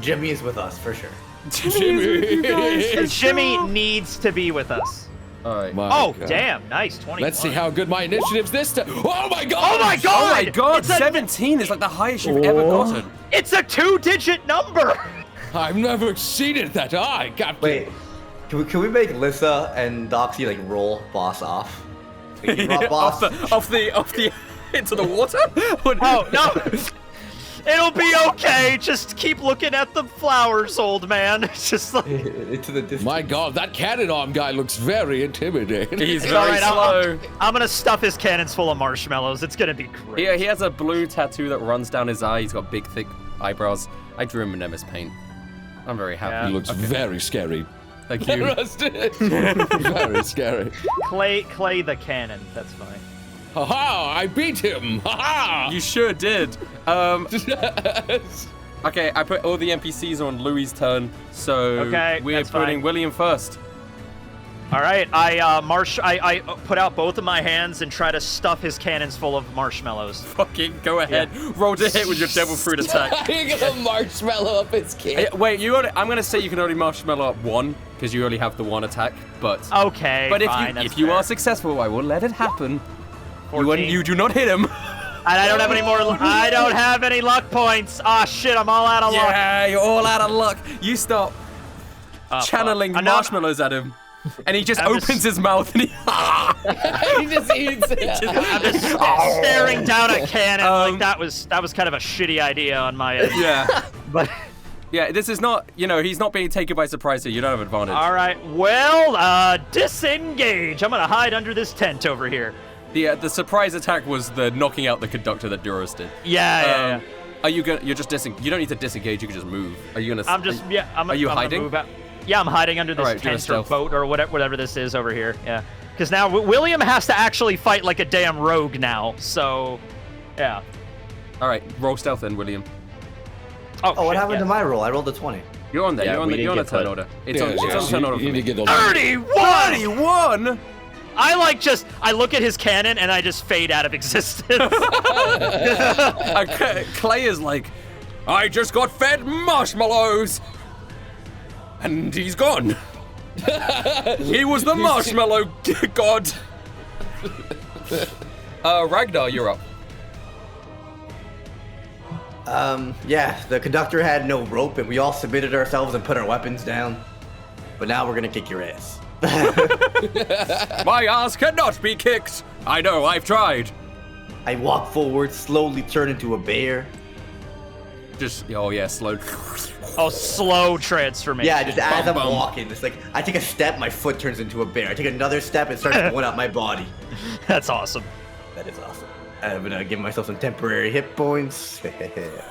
Jimmy is with us for sure. Jimmy. Jimmy needs to be with us. All right. My Oh, God. damn. Nice. 20. Let's see how good my initiative's this time. Oh my God! Oh my God! Oh my God! It's a- 17 is like the highest you've ever gotten. It's a 2-digit number! I've never exceeded that high, Captain. Wait, can we make Lissa and Doxy like roll boss off? Like, you rock boss. off the into the water. Oh, no! It'll be okay. Just keep looking at the flowers, old man. It's just like. Into the distance. My God, that cannon arm guy looks very intimidating. He's It's all very right, slow. I'm gonna stuff his cannons full of marshmallows. It's gonna be great. Yeah, he has a blue tattoo that runs down his eye. He's got big, thick eyebrows. I drew him in MS Paint. I'm very happy. He looks very scary. Thank you. Rusted. Very scary. Clay the cannon. That's fine. Ha-ha! I beat him! Ha-ha! You sure did. Okay, I put all the NPCs on Louis' turn, so Okay, we're that's putting fine. William first. All right, I put out both of my hands and try to stuff his cannons full of marshmallows. Fucking go ahead. Roll to hit with your devil fruit attack. You got a marshmallow up his kid. Wait, I'm gonna say you can only marshmallow up one because you only have the one attack. But Okay, fine, if that's you fair. are successful, I will let it happen. 14. You do not hit him. And I don't have any more. I don't have any luck points. Ah, shit, I'm all out of luck. Yeah, you're all out of luck. You start Oh, channeling fuck. I'm not- marshmallows at him, and he just I'm opens just- his mouth and he. He just eats it. I'm just staring down a cannon Um, like that was kind of a shitty idea on my end. Yeah. But Yeah, this is not, he's not being taken by surprise here. You don't have advantage. all right, well, disengage. I'm gonna hide under this tent over here. The surprise attack was the knocking out the conductor that Duros did. Yeah. Are you gonna? You're just you don't need to disengage. You can just move. Are you gonna? I'm just I'm Are you I'm gonna hiding? Move out. Yeah, I'm hiding under this Alright, do a tent or stealth. boat or whatever this is over here. Yeah, because now William has to actually fight like a damn rogue now. So, yeah. All right, roll stealth then, William. Oh, Oh, what shit, happened yeah. to my roll? I rolled a 20. You're on there. Yeah, you're on we the didn't you're on get turn put. order. It's on turn order for You need me. to get all 31. 31. I look at his cannon and I just fade out of existence. Clay is like, I just got fed marshmallows, and he's gone. He was the marshmallow god. Ragnar, you're up. Yeah, the conductor had no rope, and we all submitted ourselves and put our weapons down. But now we're gonna kick your ass. My ass cannot be kicked. I know, I've tried. I walk forward, slowly turn into a bear. Just, oh yeah, slow. Oh, slow transformation. Yeah, just as I'm bum. walking, it's like I take a step, my foot turns into a bear. I take another step, it starts going out my body. That's awesome. That is awesome. I'm gonna give myself some temporary hit points. I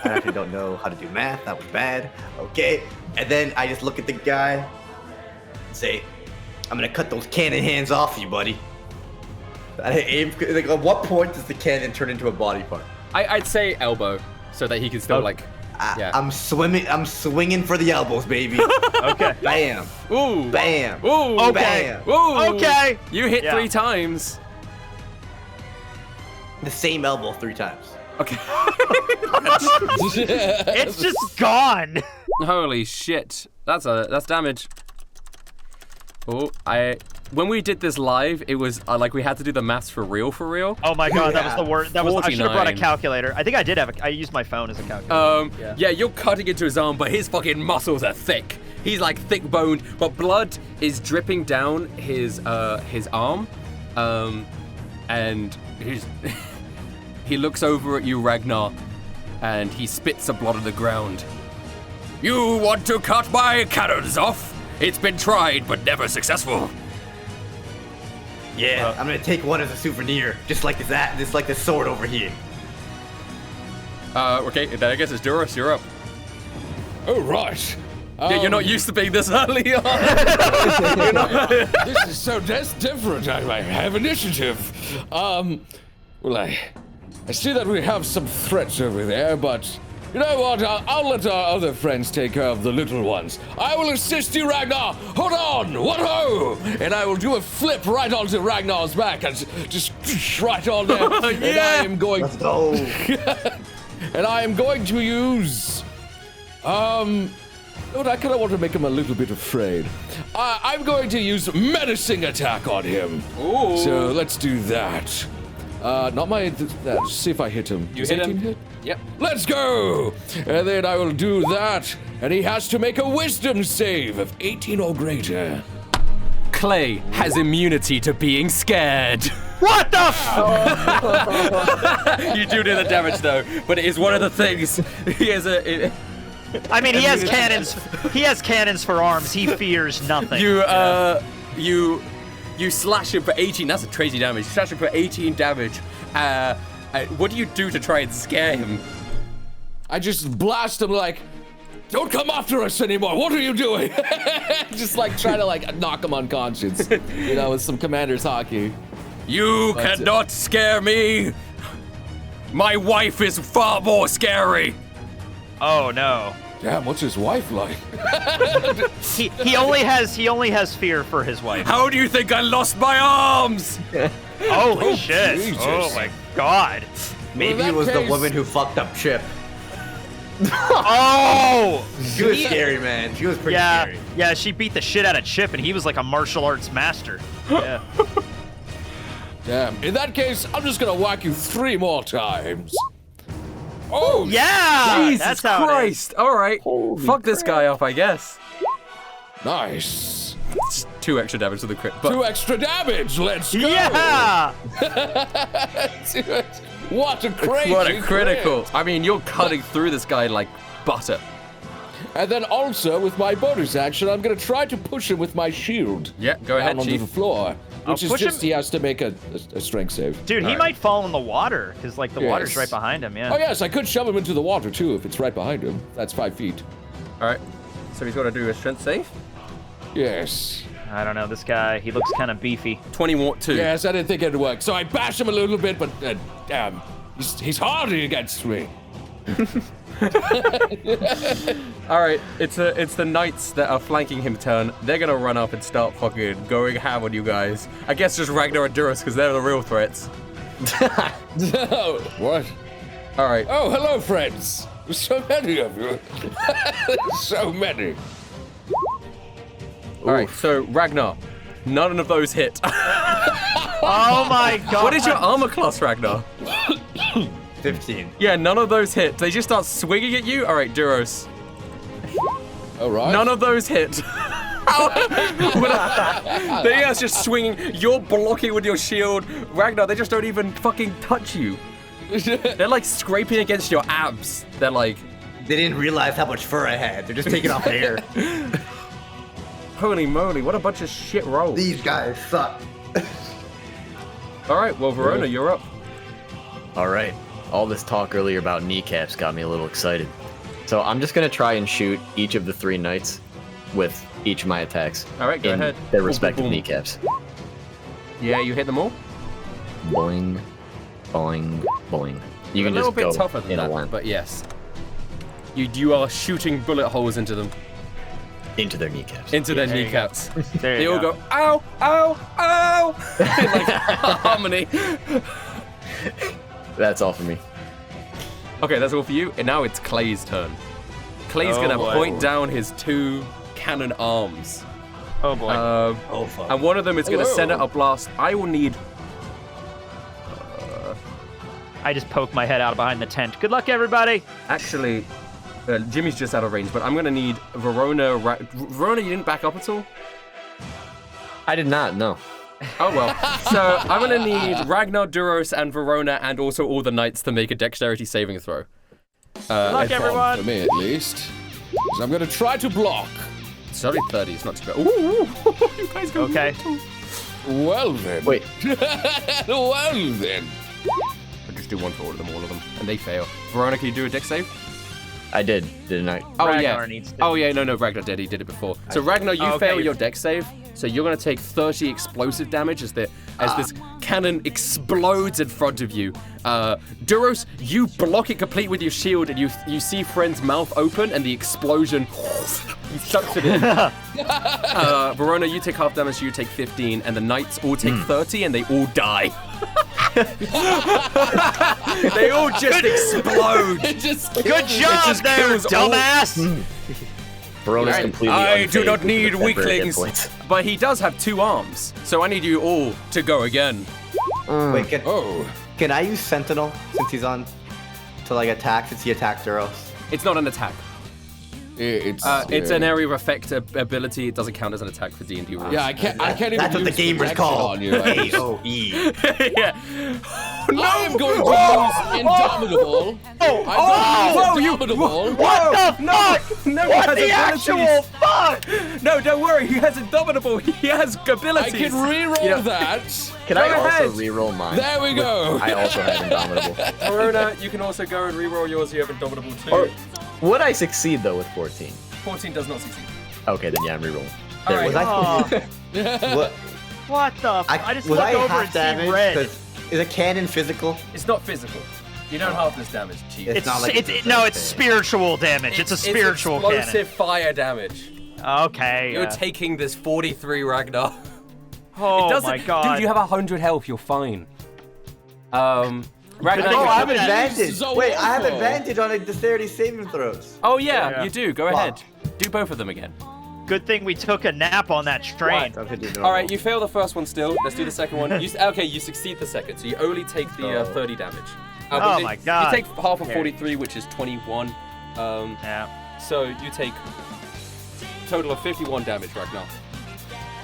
actually don't know how to do math. That was bad. Okay, and then I just look at the guy and say, "I'm gonna cut those cannon hands off you, buddy." I aim. Like, at what point does the cannon turn into a body part? I'd say elbow, so that he can still like. Yeah. I'm swinging for the elbows, baby. Okay. Bam. Ooh. Bam. Ooh. Okay. Bam. Ooh. Okay. You hit Yeah. 3 times. The same elbow 3 times. Okay. It's just gone. Holy shit. That's damage. Oh, when we did this live, it was like we had to do the maths for real. Oh my god, that was the worst. I should have brought a 49. calculator. I think I did have I used my phone as a calculator. Yeah, you're cutting into his arm, but his fucking muscles are thick. He's like thick boned, but blood is dripping down his arm. And he looks over at you, Ragnar, and he spits the blood on the ground. You want to cut my cannons off? It's been tried, but never successful. Yeah, I'm gonna take one as a souvenir, just like this sword over here. Okay, then I guess it's Duras, you're up. Oh, right. Yeah, you're not used to being this early on. This is so different. I have initiative. Well, I see that we have some threats over there, but you know what? I'll let our other friends take care of the little ones. I will assist you, Ragnar. Hold on, what-ho! And I will do a flip right onto Ragnar's back and just right on there. And I am going. Let's go. And I am going to use. But I kind of want to make him a little bit afraid. I'm going to use menacing attack on him. Ooh. So let's do that. Not my. See if I hit him. You Does hit 18 him? hit? Yep. Let's go! And then I will do that, and he has to make a wisdom save of 18 or greater. Clay has immunity to being scared. What the You do the damage though, but it is one of the things. He has I mean, he has cannons. He has cannons for arms. He fears nothing. You slash him for 18. That's a crazy damage. You slash him for 18 damage. What do you do to try and scare him? I just blast him like, don't come after us anymore. What are you doing? Just like try to like knock him unconscious, you know, with some commander's hockey. You cannot scare me. My wife is far more scary. Oh no. Damn, what's his wife like? He only has fear for his wife. How do you think I lost my arms? Holy shit. Jesus. Oh my god. Maybe in it was that the case- woman who fucked up Chip. Oh! She was scary, man. She was pretty scary. Yeah, she beat the shit out of Chip and he was like a martial arts master. Yeah. Damn. In that case, I'm just gonna whack you 3 more times. Oh Yeah! Jesus That's how Christ. All right. Fuck this guy up, I guess. Nice. It's 2 extra damage to the crit. But 2 extra damage. Let's it go. is. Yeah! What a crazy what a critical. crit. I mean, you're cutting through this guy like butter. And then also, with my bonus action, I'm gonna try to push him with my shield. Yeah, go ahead, down onto Chief. the floor. Which is push just, him- he has to make a strength save. Dude, he Alright. might fall in the water because like the water's Yes. right behind him. Yeah. Oh yes, I could shove him into the water too if it's right behind him. That's 5 feet. All right. So he's got to do a strength save. Yes. I don't know, this guy, he looks kind of beefy. 22. Yes, I didn't think it'd work. So I bash him a little bit, but damn, he's hardy against me. All right, it's the knights that are flanking him turn. They're gonna run up and start fucking going ham on you guys. I guess just Ragnar and Duros because they're the real threats. What? All right. Oh, hello, friends. There's so many of you. So many. All right. So Ragnar, none of those hit. Oh my god. What is your armor class, Ragnar? 15. Yeah, none of those hit. They just start swinging at you. All right, Duros. All right. None of those hit. They are just swinging. You're blocking with your shield. Ragnar, they just don't even fucking touch you. They're like scraping against your abs. They're like... They didn't realize how much fur I had. They're just taking off hair. Holy moly, what a bunch of shit rolls. These guys suck. All right, well, Verona, you're up. All right. All this talk earlier about kneecaps got me a little excited. So I'm just gonna try and shoot each of the 3 knights with each of my attacks. All right, go in ahead. Their Boom, respective boom, boom. kneecaps. Yeah, you hit them all? Boing, boing, boing. You can a little just bit go tougher than in a that, line but yes. You are shooting bullet holes into them. into their kneecaps. Into their There you go. kneecaps. There They you all go, ow, ow, ow! In like harmony. That's all for me. Okay, that's all for you. And now it's Clay's turn. Clay's Oh, gonna boy. point down his 2 cannon arms. Oh boy. Oh, fuck. And one of them is gonna send out a blast. I will need... I just poked my head out behind the tent. Good luck, everybody. Actually, Jimmy's just out of range, but I'm gonna need Verona... Verona, you didn't back up at all? I did not, no. Oh well. So I'm gonna need Ragnar, Duros, and Verona, and also all the knights to make a dexterity saving throw. Good luck, For everyone. me, at least. So I'm gonna try to block. It's only 30, it's not too bad. Ooh, you guys go. Okay. Well then. Wait. Well then. I'll just do one for all of them, and they fail. Verona, can you do a dex save? I did, didn't I? Oh Ragnar yeah. needs to. Oh yeah, no, Ragnar did. He did it before. So Ragnar, you Oh, okay. fail your dex save. So you're gonna take 30 explosive damage as this cannon explodes in front of you. Duros, you block it complete with your shield, and you see Friend's mouth open, and the explosion he sucks it in. Verona, you take half damage, so you take 15, and the knights all take 30, and they all die. They all just explode. It just Good job just there, kills all- dumbass. Verona's Right. completely I do unfazed not with need temporary hit weaklings, points. but he does have 2 arms, so I need you all to go again. Wait, Oh. can I use Sentinel since he's on to like attack since he attacked Duros? It's not an attack. It's It's an area of effect ability. It doesn't count as an attack for D&D rules. Yeah, I can't even That's what the use gamers protection call on you. AOE. yeah. I am going to use Indomitable. Whoa, you- Indomitable. What the fuck? No, What he the has actual abilities. fuck? No, don't worry. He has Indomitable. He has I abilities. can reroll Yeah. that. Can Go I also ahead. reroll mine? There we go. I also have Indomitable. Verona, you can also go and reroll yours. You have Indomitable too. Or would I succeed though with 14? 14 does not succeed. Okay, then yeah, I'm rerolling. All There we right. go. Oh, What? what the? I just was look I over half and see damage? red. 'Cause is a cannon physical? It's not physical. You don't half this damage, Chief. It's not like it's no, a it's thing. spiritual damage. It's a spiritual explosive fire damage. cannon. Okay. You're taking this 43, Ragnar. oh It doesn't, my god. Dude, you have 100 health. You're fine. Ragnar. thing Oh, I have That is advantage. so Wait, I have awful. advantage on the dexterity saving throws. Oh yeah, Yeah. you do. Go ahead. Do both of them again. Good thing we took a nap on that train. All right, you fail the first one still. Let's do the second one. Okay, you succeed the second, so you only take the 30 damage. Oh but my God. You take half of Okay. 43, which is 21. Yeah. So you take total of 51 damage, Ragnar.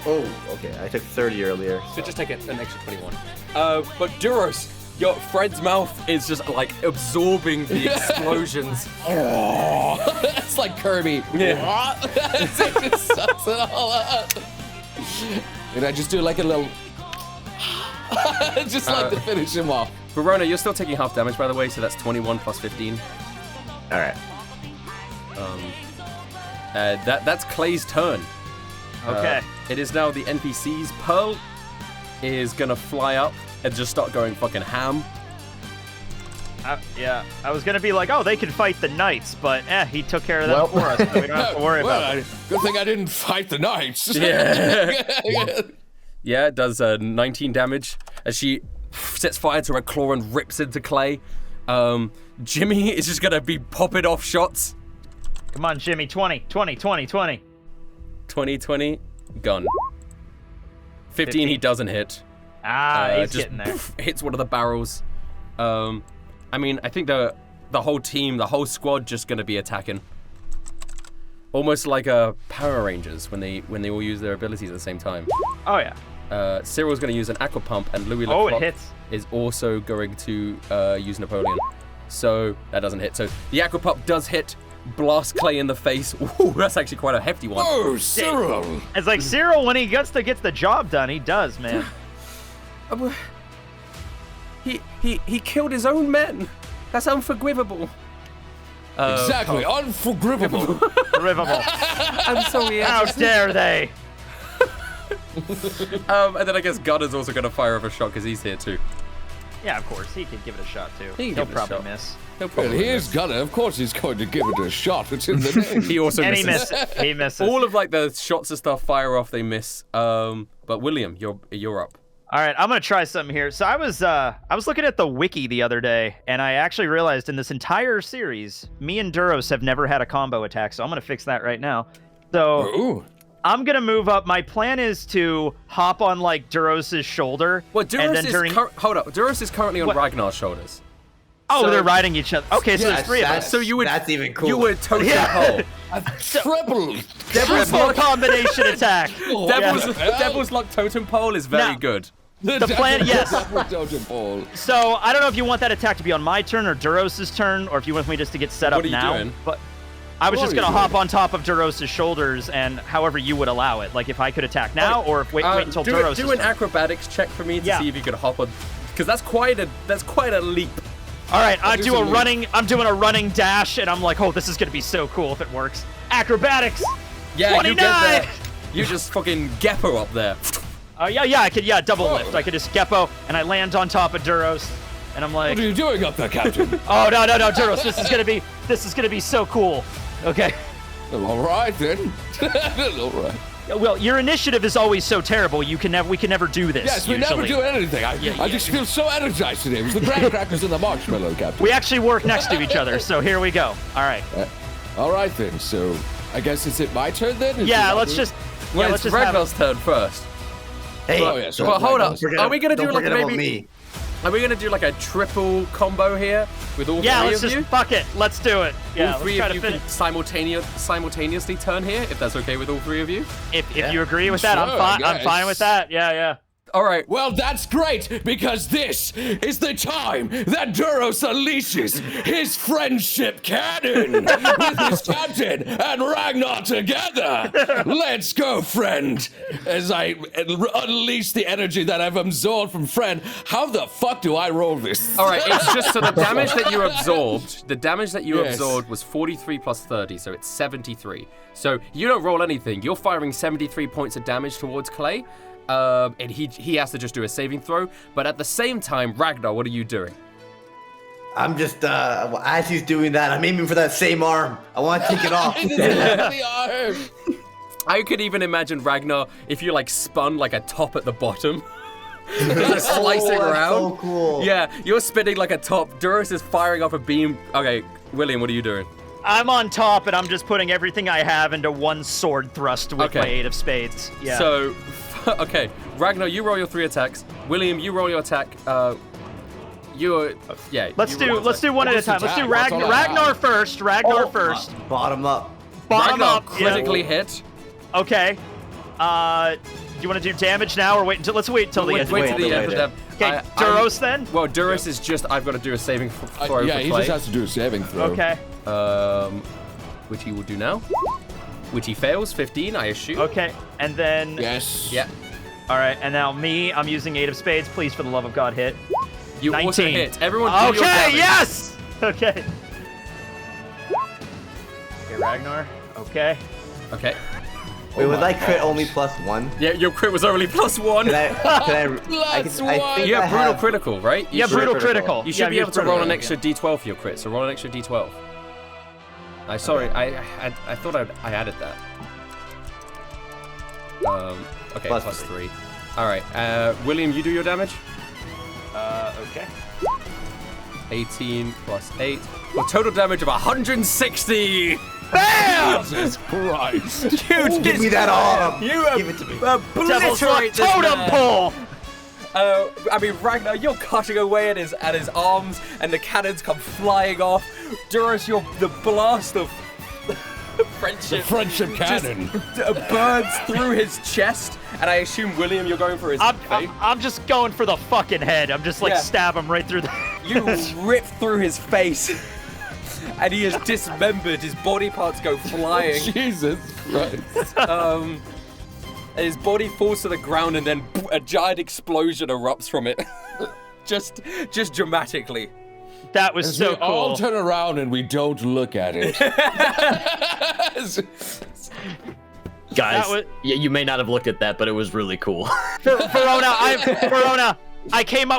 Oh, okay. I took 30 earlier. So just take an extra 21. But Duros, your friend's mouth is just like absorbing the explosions. It's like Kirby. Yeah. It just sucks it all up. And I just do like a little, just like to finish him off. Verona, you're still taking half damage, by the way, so that's 21 plus 15. All right. That's Clay's turn. Okay. It is now the NPCs. Pearl is gonna fly up and just start going fucking ham. Yeah, I was gonna be like, oh, they can fight the knights, but he took care of that for us, so we don't have to worry about it. Good thing I didn't fight the knights. Yeah. Yeah, it does 19 damage as she sets fire to her claw and rips into Clay. Jimmy is just gonna be popping off shots. Come on, Jimmy, 20, 20, 20, 20. 20, 20, gun. 15, he doesn't hit. He's just getting there. Hits one of the barrels. I mean, I think the whole team, the whole squad, just gonna be attacking. Almost like Power Rangers when they all use their abilities at the same time. Oh yeah. Cyril's gonna use an aqua pump, and Louis Oh, it Leclerc hits. is also going to use Napoleon. So that doesn't hit. So the aqua pump does hit. Blast Clay in the face. Ooh, that's actually quite a hefty one. Oh, Cyril! It's like Cyril, when he gets the job done, he does, man. He killed his own men. That's unforgivable. Exactly, unforgivable. Rivable. I'm sorry. How dare they? And then I guess Gunner's also going to fire off a shot because he's here too. Yeah, of course. He could give it a shot, too. He can He'll give it a probably shot. miss. He'll Well, probably here's miss. Gunner. Of course he's going to give it a shot. It's in the name. He also And misses. he misses. All of like the shots and stuff fire off, they miss. But William, you're up. All right, I'm gonna try something here. So I was looking at the wiki the other day, and I actually realized in this entire series, me and Duros have never had a combo attack. So I'm gonna fix that right now. So Ooh. I'm gonna move up. My plan is to hop on like Duros's shoulder. Well, and then hold up. Duros is currently on What? Ragnar's shoulders. Oh, so- they're riding each other. Okay, so there's three of us. So you would. That's even cool. You would totem pole. Triple. Triple combination attack. Devil's Luck totem pole is very Now- good. The plan, yes. Totem pole. So I don't know if you want that attack to be on my turn or Duros's turn, or if you want me just to get set up What are you now. doing? But I was What just are you gonna hop doing? on top of Duros's shoulders, and however you would allow it. Like if I could attack now, or if wait until Duros's do an turn. acrobatics check for me to Yeah. see if you could hop on, because that's quite a leap. All right, I'm do some doing a running dash, and I'm like, oh, this is gonna be so cool if it works. Acrobatics. Yeah, 29! you get there. You just fucking Geppo up there. Yeah, I could double lift. I could just Geppo, and I land on top of Duros, and I'm like, What are you doing up there, Captain? oh no, Duros, this is gonna be so cool. Okay. Well, all right then. All right. Well, your initiative is always so terrible. We can never do this. Yes, we usually. never do anything. I just feel so energized today. It was the graham crackers and the marshmallow, Captain. We actually work next to each other, so here we go. All right. All right then. So I guess it's my turn then. Is Yeah, it let's not just. Well, Yeah, let's it's just have. Ragnar's turn first. Hey, Oh, yeah, so- Well, hold up. don't forget Are we gonna do don't like forget about maybe? me. Are we gonna do like a triple combo here with all Yeah, three let's of just you? fuck it. Let's do it. Yeah, All let's three try of to you finish. can simultaneously turn here, if that's okay with all three of you. If you agree with that, I'm Sure, fine. I I'm fine guess. with that. Yeah. All right. Well, that's great, because this is the time that Duros unleashes his friendship cannon with his captain and Ragnar together. Let's go, friend. As I unleash the energy that I've absorbed from friend, how the fuck do I roll this? All right. It's just so the damage that you absorbed. The damage that you Yes. absorbed was 43 plus 30, so it's 73. So you don't roll anything. You're firing 73 points of damage towards Clay. And he has to just do a saving throw. But at the same time, Ragnar, what are you doing? I'm just, as he's doing that, I'm aiming for that same arm. I want to take it off. The arm. I could even imagine Ragnar if you like spun like a top at the bottom. Just slicing that's around. so cool. Yeah, you're spinning like a top. Duros is firing off a beam. Okay, William, what are you doing? I'm on top, and I'm just putting everything I have into one sword thrust with Okay. my 8 of spades. Yeah. So, okay, Ragnar, you roll your 3 attacks. William, you roll your attack. Yeah. let's you roll do your attack. one at a time. Let's do Ragnar first. Ragnar first. Bottom up. Bottom Ragnar up. yeah. critically hit. Okay. Do you want to do damage now, or wait until? Let's wait until the end. Wait till the end of the. Okay, Duros then. Well, Duros is just. I've got to do a saving throw Yeah, for he Clay. just has to do a saving throw. Okay. Which he will do now. Which he fails. 15, I assume. Okay, and then. Yes. Yeah. All right, and now me. I'm using 8 of spades. Please, for the love of God, hit. You 19. also hit. Everyone do your Okay. damage. Yes. Okay. Okay, Ragnar. Okay. Okay. Wait, was I crit only +1? Yeah, your crit was only +1. I think You I have brutal critical, right? Yeah, brutal critical. You should be able to brutal. roll an extra d12 for your crit, so roll an extra d12. Sorry, I thought I added that. Okay, +3. Alright, William, you do your damage? Okay. 18 plus 8. Well, total damage of 160! Bam! Jesus Christ. Dude, Give me that arm! You Give it to me. Devil's Rock obliterate this totem man. pole! I mean, Ragnar, you're cutting away at his arms, and the cannons come flying off. Duras, you're the blast of friendship. The friendship cannon. Just burns through his chest, and I assume, William, you're going for his face. I'm just going for the fucking head. I'm just like Yeah. stab him right through the. You rip through his face, and he is dismembered. His body parts go flying. Jesus Christ. And his body falls to the ground, and then a giant explosion erupts from it. just dramatically. That was As so we cool. all turn around and we don't look at it. Guys, That was- you may not have looked at that, but it was really cool. Verona,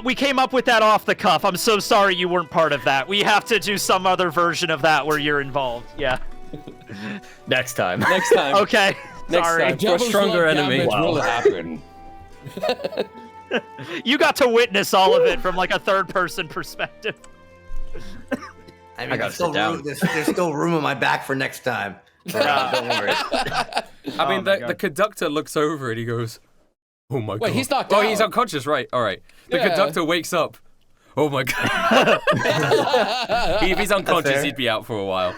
we came up with that off the cuff. I'm so sorry you weren't part of that. We have to do some other version of that where you're involved. Yeah. Next time. Next time. Okay. Next Sorry. time. To a stronger enemy. Damage will Wow. happen. You got to witness all of it from like a third-person perspective. I mean, gotta there's still sit down. room. There's still room on my back for next time. So, don't worry. I mean, my the God. conductor looks over and he goes, "Oh my god." Wait, he's knocked Oh, out. he's unconscious, right? All right. The Yeah. conductor wakes up. Oh my god. If he's unconscious, fair. he'd be out for a while.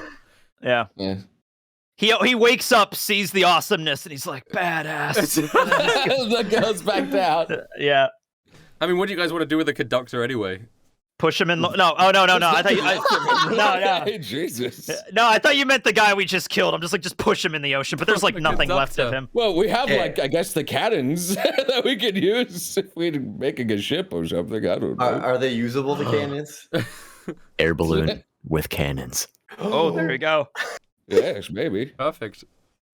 Yeah. Yeah. He wakes up, sees the awesomeness, and he's like, badass. That goes back down. Yeah. I mean, what do you guys want to do with the conductor anyway? Push him in. No. Oh no. I thought you. No. Hey, Jesus. No, I thought you meant the guy we just killed. I'm just push him in the ocean, but there's like The nothing left of conductor. him. Well, we have, Yeah. like, I guess the cannons that we could use if we're making a ship or something. I don't know. Are they usable, the cannons? Air balloon with cannons. Oh, there we go. Yes, maybe. Perfect.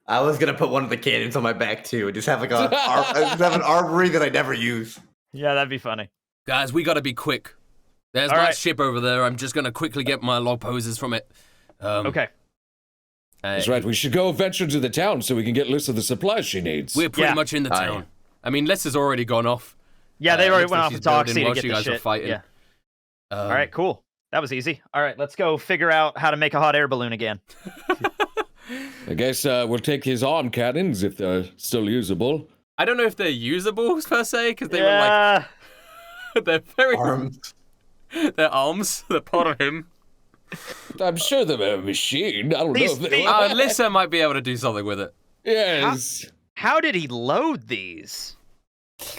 I was gonna put one of the cannons on my back too, and just have like just have an armory that I never use. Yeah, that'd be funny. Guys, we gotta be quick. There's All my right. ship over there. I'm just gonna quickly get my log poses from it. Okay. That's right. We should go venture to the town so we can get Lissa the supplies she needs. We're pretty Yeah. much in the Aye. town. I mean, Les has already gone off. Yeah, they already looks went like off she's the Toxie building to while get you the guys are shit. fighting. Yeah. All All right, cool. That was easy. All right, let's go figure out how to make a hot air balloon again. I guess we'll take his arm cannons if they're still usable. I don't know if they're usable per se, because they Yeah. were like they're very Arms. they're arms. They're part of him. I'm sure they're a machine. I don't know if they Lissa might be able to do something with it. Yes. How did he load these?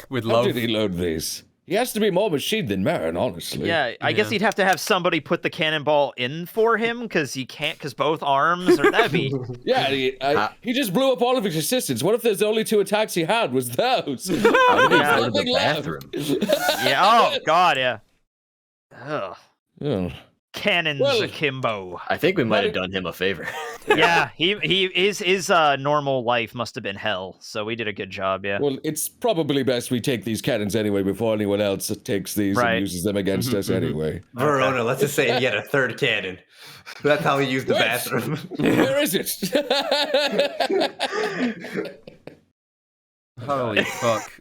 With How love. did he load these? He has to be more machine than man, honestly. Yeah, I guess Yeah. he'd have to have somebody put the cannonball in for him because he can't, because both arms, or that'd be. Yeah, he just blew up all of his assistants. What if there's the only 2 attacks he had was those? How did he Yeah. go to the Nothing left. bathroom? Yeah. Oh God. Yeah. Ugh. Oh. Cannons Well- akimbo. I think we might have done him a favor. Yeah. His normal life must have been hell. So we did a good job. Yeah. Well, it's probably best we take these cannons anyway before anyone else takes these Right. and uses them against us anyway. Verona, let's just say he had a third cannon. That's how he used the What? bathroom. Where is it? Holy fuck.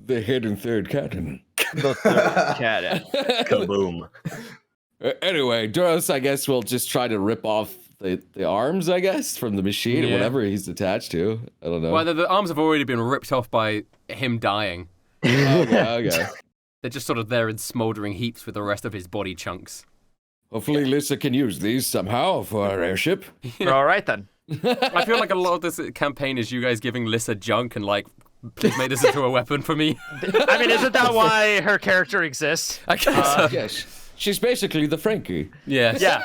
The hidden third cannon. Cat. Kaboom. Anyway, Duros, I guess we'll just try to rip off the arms, I guess, from the machine or Yeah. whatever he's attached to. I don't know. Well, the arms have already been ripped off by him dying. Okay. They're just sort of there in smoldering heaps with the rest of his body chunks. Hopefully Lissa can use these somehow for our airship. All right then. I feel like a lot of this campaign is you guys giving Lissa junk and like, please make this into a weapon for me. I mean, isn't that why her character exists? I guess so. Yes. She's basically the Frankie. Yes. Yeah.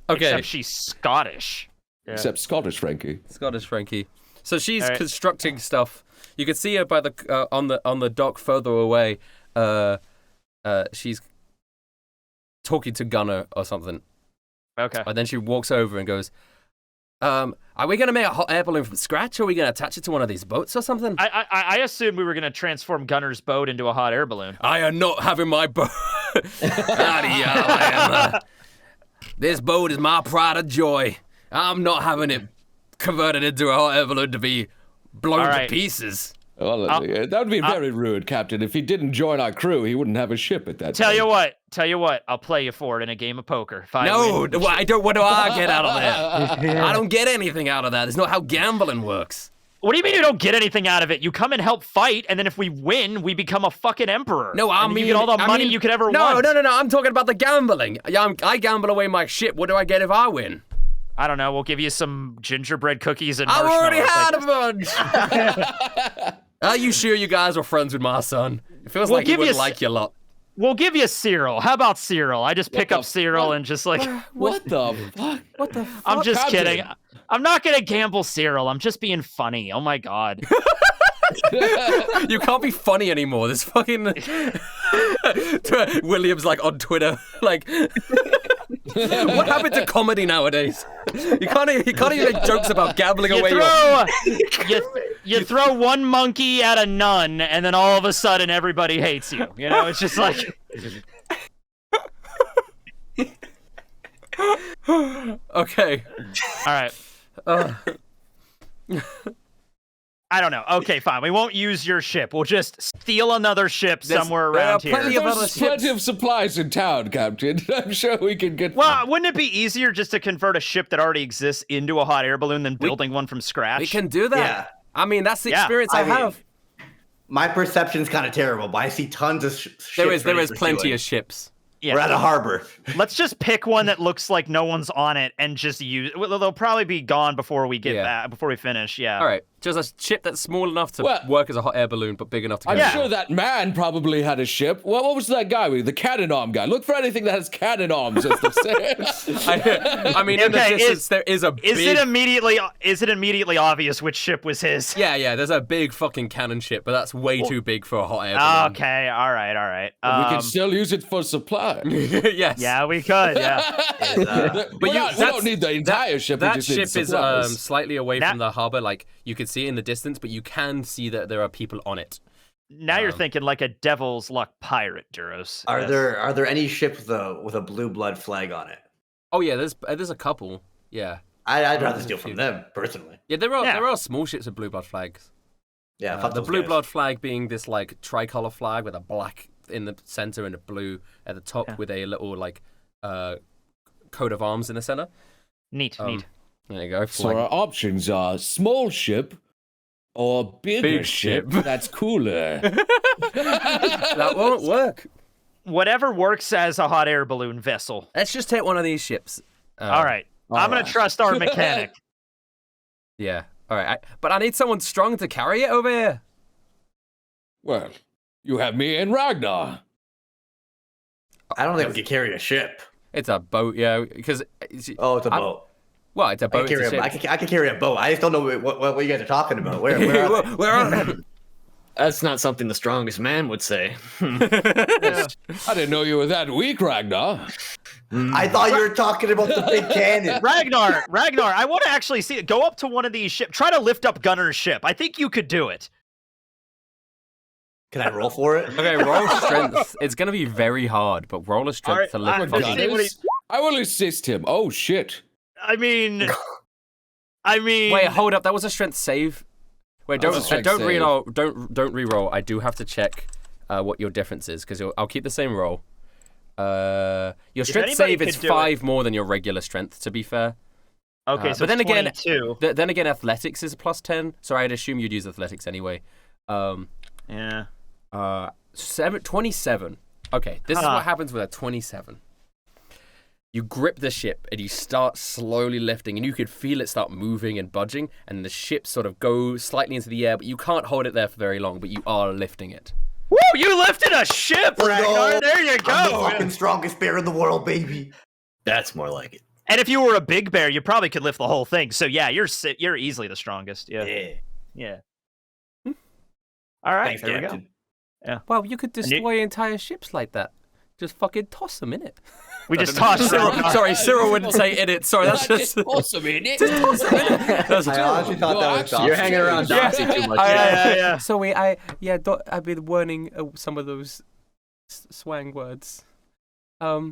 Okay. Except she's Scottish. Yeah. Except Scottish Frankie. Scottish Frankie. So she's All right. constructing stuff. You can see her by the on the dock further away. She's talking to Gunnar or something. Okay. And then she walks over and goes, Are we gonna make a hot air balloon from scratch, or are we gonna attach it to one of these boats or something? I assumed we were gonna transform Gunner's boat into a hot air balloon. I am not having my boat. This boat is my pride and joy. I'm not having it converted into a hot air balloon to be blown to pieces. Well, that would be very rude, Captain. If he didn't join our crew, he wouldn't have a ship at that Tell time. you what, I'll play you for it in a game of poker. No, I don't. What do I get out of that? I don't get anything out of that. It's not how gambling works. What do you mean you don't get anything out of it? You come and help fight, and then if we win, we become a fucking emperor. No, and you get all the money you could ever want. No. I'm talking about the gambling. I gamble away my ship. What do I get if I win? I don't know. We'll give you some gingerbread cookies and I've already marshmallows. had a bunch. Are you sure you guys were friends with my son? It feels like he would like you a lot. We'll give you Cyril. How about Cyril? I just pick up Cyril and just like... What the fuck? What the fuck? I'm just kidding. I'm not going to gamble Cyril. I'm just being funny. Oh my God. You can't be funny anymore. This fucking... William's like on Twitter, like... What happened to comedy nowadays? You can't even make jokes about gambling away you throw one monkey at a nun, and then all of a sudden everybody hates you. You know, it's just like... Okay. All right. I don't know. Okay, fine. We won't use your ship. We'll just steal another ship somewhere around here. There's plenty of supplies in town, Captain. I'm sure we can get Well, wouldn't it be easier just to convert a ship that already exists into a hot air balloon than building one from scratch? We can do that. Yeah. I mean, that's the experience I have. My perception's kind of terrible, but I see tons of ships. There is plenty of ships. Yeah. We're at a harbor. Let's just pick one that looks like no one's on it and just use. Well, they'll probably be gone before we get back. Before we finish. Yeah. All right. Just a ship that's small enough to work as a hot air balloon, but big enough to. I'm sure that man probably had a ship. What was that guy with the cannon arm guy? Look for anything that has cannon arms. As I mean, in the distance, there is a. Is it immediately obvious which ship was his? Yeah. There's a big fucking cannon ship, but that's way too big for a hot air balloon. Okay. All right. We can still use it for supply. Yes. Yeah, we could. Yeah. But we don't need the entire ship. That ship is slightly away from the harbor. Like you could see it in the distance, but you can see that there are people on it. Now you're thinking like a Devil's Luck pirate, Duros. Are there any ships with a blue blood flag on it? Oh yeah, there's a couple. Yeah. I'd rather steal from them personally. Yeah, there are small ships with blue blood flags. Yeah, the blue blood flag being this like tricolor flag with a black in the center and a blue at the top with a little like coat of arms in the center. Neat. There you go. So our options are small ship or big ship. That's cooler. That won't work. Whatever works as a hot air balloon vessel. Let's just take one of these ships. All right. I'm going to trust our mechanic. Yeah. All right. But I need someone strong to carry it over here. Well, you have me and Ragnar. I don't think we can carry a ship. It's a boat, yeah. Because it's a boat. Well, it's a boat. I can carry a boat. I just don't know what you guys are talking about. Where are they? That's not something the strongest man would say. I didn't know you were that weak, Ragnar. I thought you were talking about the big cannon. Ragnar, I want to actually see it. Go up to one of these ships. Try to lift up Gunner's ship. I think you could do it. Can I roll for it? Okay, roll strength. It's going to be very hard, but roll a strength to lift Gunners. I will assist him. Oh, shit. I mean... Wait, hold up. That was a strength save. Wait, don't re-roll. Don't re-roll. I do have to check what your difference is, because I'll keep the same roll. Your strength save is 5 more than your regular strength, to be fair. Okay, so but then 22. Then again, athletics is a plus 10. So I'd assume you'd use athletics anyway. Yeah. 27. Okay, this is what happens with a 27. You grip the ship and you start slowly lifting, and you could feel it start moving and budging, and the ship sort of goes slightly into the air, but you can't hold it there for very long, but you are lifting it. Woo! You lifted a ship, Ragnar! There you go! I'm the fucking strongest bear in the world, baby. That's more like it. And if you were a big bear, you probably could lift the whole thing. So yeah, you're easily the strongest. Yeah. All right, Thanks, there Captain. we go. Yeah. Wow, you could destroy entire ships like that. Just fucking toss them in it. We just tossed Cyril. Sorry, Cyril wouldn't say in it. Sorry, that's just. awesome, isn't it? That's I honestly thought that was You're hanging around Darcy too much. Yeah. Sorry, I've been learning some of those swang words. Well,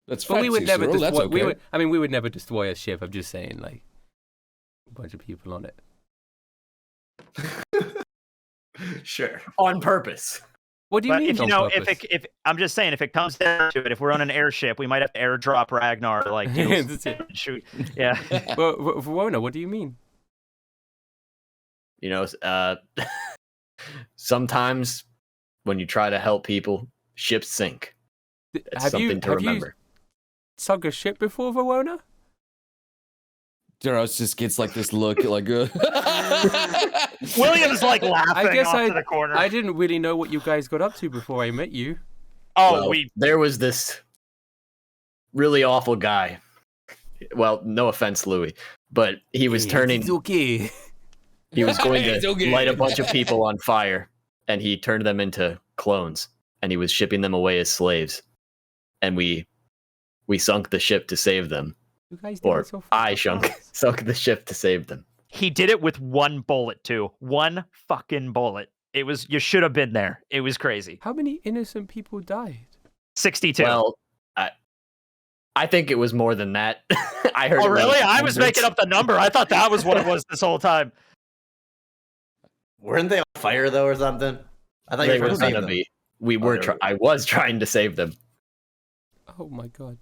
that's But we would fancy, never Cyril, that's destroy. okay. We would never destroy a ship. I'm just saying, like, a bunch of people on it. Sure. On purpose. What do you But mean? if you on know, purpose? if I'm just saying, if it comes down to it, if we're on an airship, we might have to airdrop Ragnar, like That's it. shoot. Yeah. Well, Verona, what do you mean? You know, sometimes when you try to help people, ships sink. It's something to remember. Sunk a ship before, Verona? Duros just gets like this look, like. William's like laughing I guess off to the corner. I didn't really know what you guys got up to before I met you. Oh, Well, there was this really awful guy. Well, no offense, Louis, but he was turning. It's okay. He was going It's to okay. light a bunch of people on fire, and he turned them into clones, and he was shipping them away as slaves. And we sunk the ship to save them, You guys did or it so I fucking fast. sunk the ship to save them. He did it with one bullet too. One fucking bullet. It was. You should have been there. It was crazy. How many innocent people died? 62. Well, I think it was more than that. I heard. Oh it was really? I was hundreds. making up the number. I thought that was what it was this whole time. Weren't they on fire though, or something? I thought They you were were trying to gonna save them. be. We were. they were- I was trying to save them. Oh my god.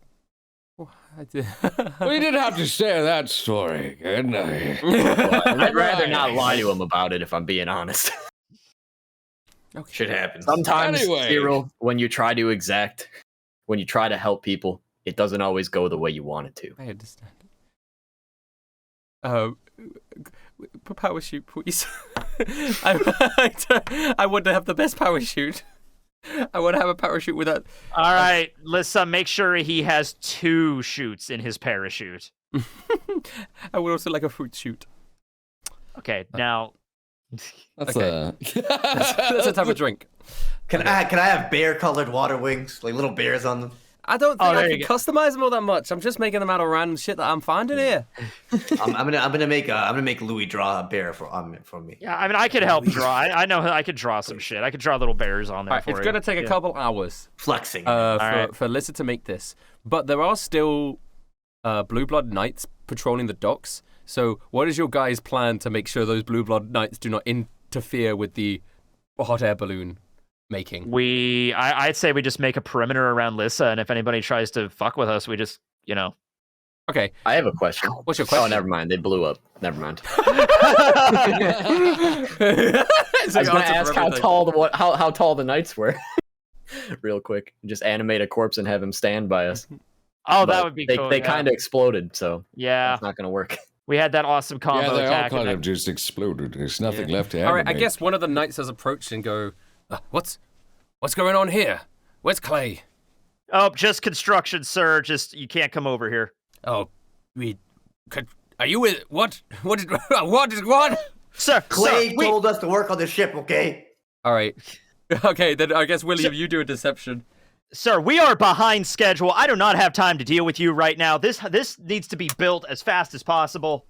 Oh, I did. We didn't have to share that story again. I'd rather not lie to him about it if I'm being honest. Okay. Shit happens. Sometimes, Anyway. Cyril, when you try to help people, it doesn't always go the way you want it to. I understand. Power shoot, please. I want to have the best power shoot. I want to have a parachute with that. All right, let's make sure he has 2 chutes in his parachute. I would also like a fruit shoot. Okay, now That's That's a type of drink. Can I have bear-colored water wings, like little bears on them? I don't Oh, think I there can you customize them all that much. I'm just making them out of random shit that I'm finding here. I'm gonna make Louis draw a bear for me. yeah, I mean I could help draw. I know I could draw some shit. I could draw little bears on there All right, for it's you. gonna take a Yeah. couple hours Flexing. for Lissa to make this, but there are still Blue Blood Knights patrolling the docks. So, what is your guys' plan to make sure those Blue Blood Knights do not interfere with the hot air balloon making? I'd say we just make a perimeter around Lissa, and if anybody tries to fuck with us, we just, you know. Okay, I have a question. what's your Oh, question? never mind. They blew up. Never mind. It's I was like gonna answer ask for how everything. tall how tall the knights were. Real quick, just animate a corpse and have him stand by us. Oh, But that would be they, cool. They yeah. kind of exploded, so Yeah, it's not gonna work. we had that awesome combo Yeah, they all attack. kind and of just exploded. There's nothing left to All right, I animate. guess one of the knights has approached and go, what's going on here? Where's Clay? oh, just construction, sir. Just you can't come over here. Oh, are you with what? What is? Sir, Clay sir, we- told us to work on the ship, okay? All right. Okay, then I guess William, you do a deception. Sir, we are behind schedule. I do not have time to deal with you right now. This needs to be built as fast as possible.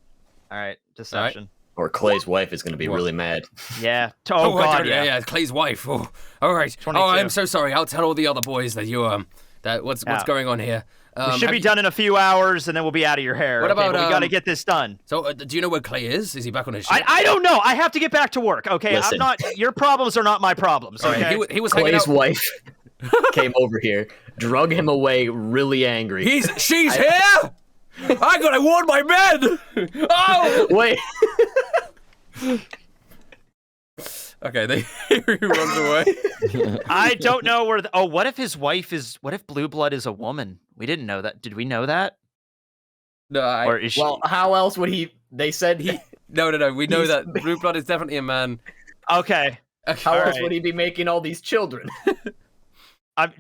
All right, deception. Or Clay's wife is gonna be What? really mad. Yeah. Oh, God, yeah, Clay's wife. Oh, all right. 22. Oh, I'm so sorry. I'll tell all the other boys that you that what's Yeah. going on here. We should have be you- done in a few hours, and then we'll be out of your hair. What okay? about, But we got to um, get this done. So, do you know where Clay is? Is he back on his ship? I don't know. I have to get back to work. Okay, Listen. I'm not. Your problems are not my problems. All right, Okay. he was hanging Clay's out. wife came over here, drug him away, really angry. She's here. I gotta warn my men. Oh. Wait, Okay, he runs away. I don't know where. Oh, what if his wife is? What if Blue Blood is a woman? We didn't know that. Did we know that? No, Or is she? well, how else would he? They said he. no. We know He's- that Blue Blood is definitely a man. Okay. Okay. How else right. would he be making all these children?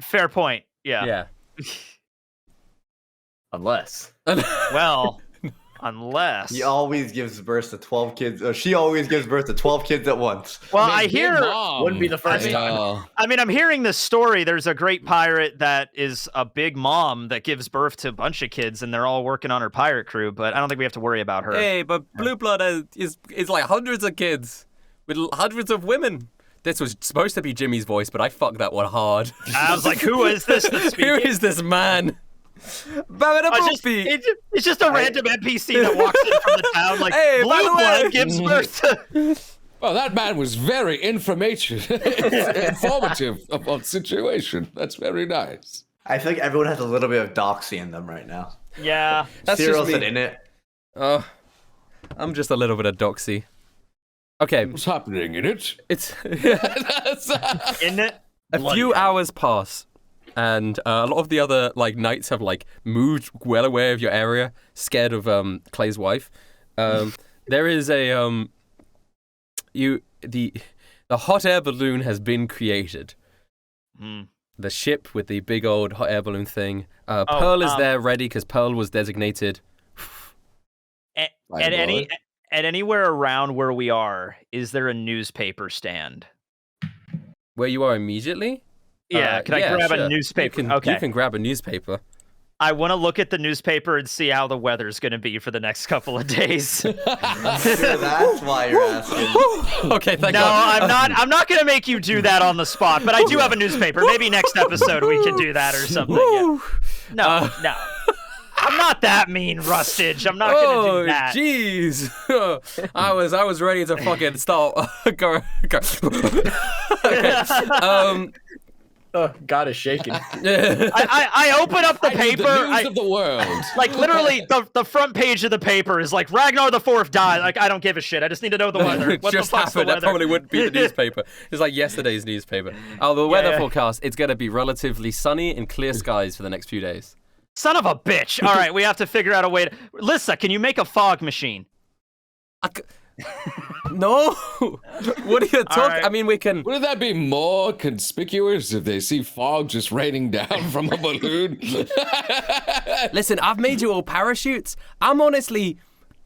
Fair point. Yeah. Yeah. Unless. Well, Unless. He always gives birth to 12 kids. Or she always gives birth to 12 kids at once. Well, I hear. Wouldn't be the first time. I mean, I'm hearing this story. There's a great pirate that is a big mom that gives birth to a bunch of kids, and they're all working on her pirate crew. But I don't think we have to worry about her. Hey, but Blue Blood is like hundreds of kids with hundreds of women. This was supposed to be Jimmy's voice, but I fucked that one hard. I was like, who is this that's speaking? Who is this man? It's just a random NPC that walks in from the town, like, Hey, by Blue the way- Blood gives birth to... Well, that man was very informative about the situation. That's very nice. I feel like everyone has a little bit of doxy in them right now. Yeah. That's Cyril just me. said in it. Oh, I'm just a little bit of doxy. Okay, What's happening in it? it's Isn't it? a few hours pass, and a lot of the other like knights have like moved well away of your area, scared of Clay's wife. There is a the hot air balloon has been created. The ship with the big old hot air balloon thing. Pearl is there ready because Pearl was designated. At anywhere around where we are, is there a newspaper stand? Where you are immediately? Yeah, can I grab a newspaper? You can grab a newspaper. I want to look at the newspaper and see how the weather's going to be for the next couple of days. I'm sure that's why you're asking. Okay, thank No, God. I'm not going to make you do that on the spot, but I do have a newspaper. Maybe next episode we can do that or something. Yeah. No. I'm not that mean, Rustage. I'm not going to do that. Jeez. I was ready to fucking start. go. Okay. God is shaking. I open up the paper. The news of the world. Like literally, the front page of the paper is like Ragnar the Fourth died. Like I don't give a shit. I just need to know the weather. It What just the fuck's happened. the That weather? probably wouldn't be the newspaper. It's like yesterday's newspaper. Oh, the weather forecast. It's going to be relatively sunny and clear skies for the next few days. Son of a bitch! All right, we have to figure out a way to. Lissa, can you make a fog machine? No. What are you talking? right. I mean, we can. Wouldn't that be more conspicuous if they see fog just raining down from a balloon? Listen, I've made you all parachutes. I'm honestly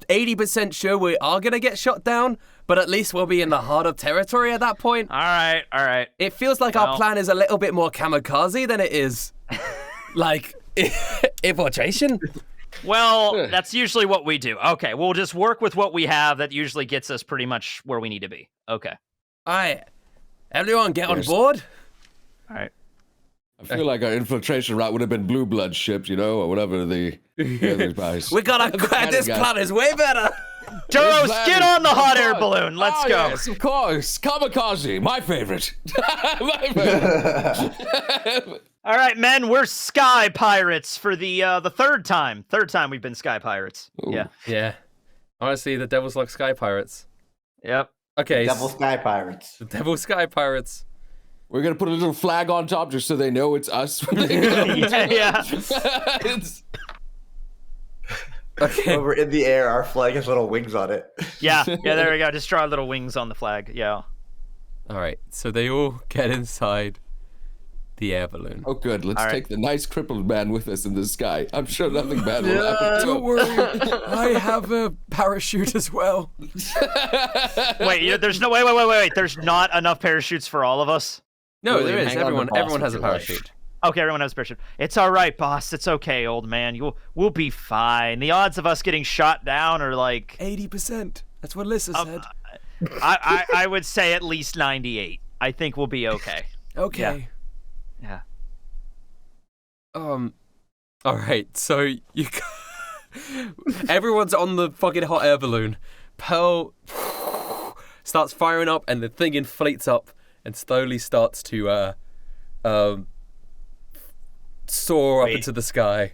80% sure we are going to get shot down, but at least we'll be in the heart of territory at that point. All right. It feels like our plan is a little bit more kamikaze than it is, like, infiltration. Well, that's usually what we do. Okay, we'll just work with what we have. That usually gets us pretty much where we need to be. Okay. All right. Everyone get on board. All right. I feel like our infiltration route would have been Blue Blood shipped, or whatever the other guys. We gotta crack this plan is way better. Duros, get on the hot air balloon. Let's go. Yes, of course. Kamikaze, my favorite. My favorite. All right, men, we're sky pirates for the third time. Third time we've been sky pirates. Ooh. Yeah. Yeah. Honestly, the Devil's Luck Sky Pirates. Yep. Okay. Devil Sky Pirates. The Devil Sky Pirates. We're going to put a little flag on top just so they know it's us. Yeah. Okay. When we're in the air, our flag has little wings on it. Yeah. There we go. Just draw little wings on the flag. Yeah. All right. So they all get inside the air balloon. Oh, good. Let's All right. take the nice crippled man with us in the sky. I'm sure nothing bad will happen to Don't him. worry. I have a parachute as well. Wait. There's no. Wait. There's not enough parachutes for all of us. No, William, there is. hang on to the boss Everyone has a with your life. parachute. Okay, everyone has a parachute. It's all right, boss. It's okay, old man. We'll be fine. The odds of us getting shot down are like 80%. That's what Lissa said. I would say at least 98. I think we'll be okay. Okay. Yeah. All right. So everyone's on the fucking hot air balloon. Pearl starts firing up, and the thing inflates up and slowly starts to soar up into the sky.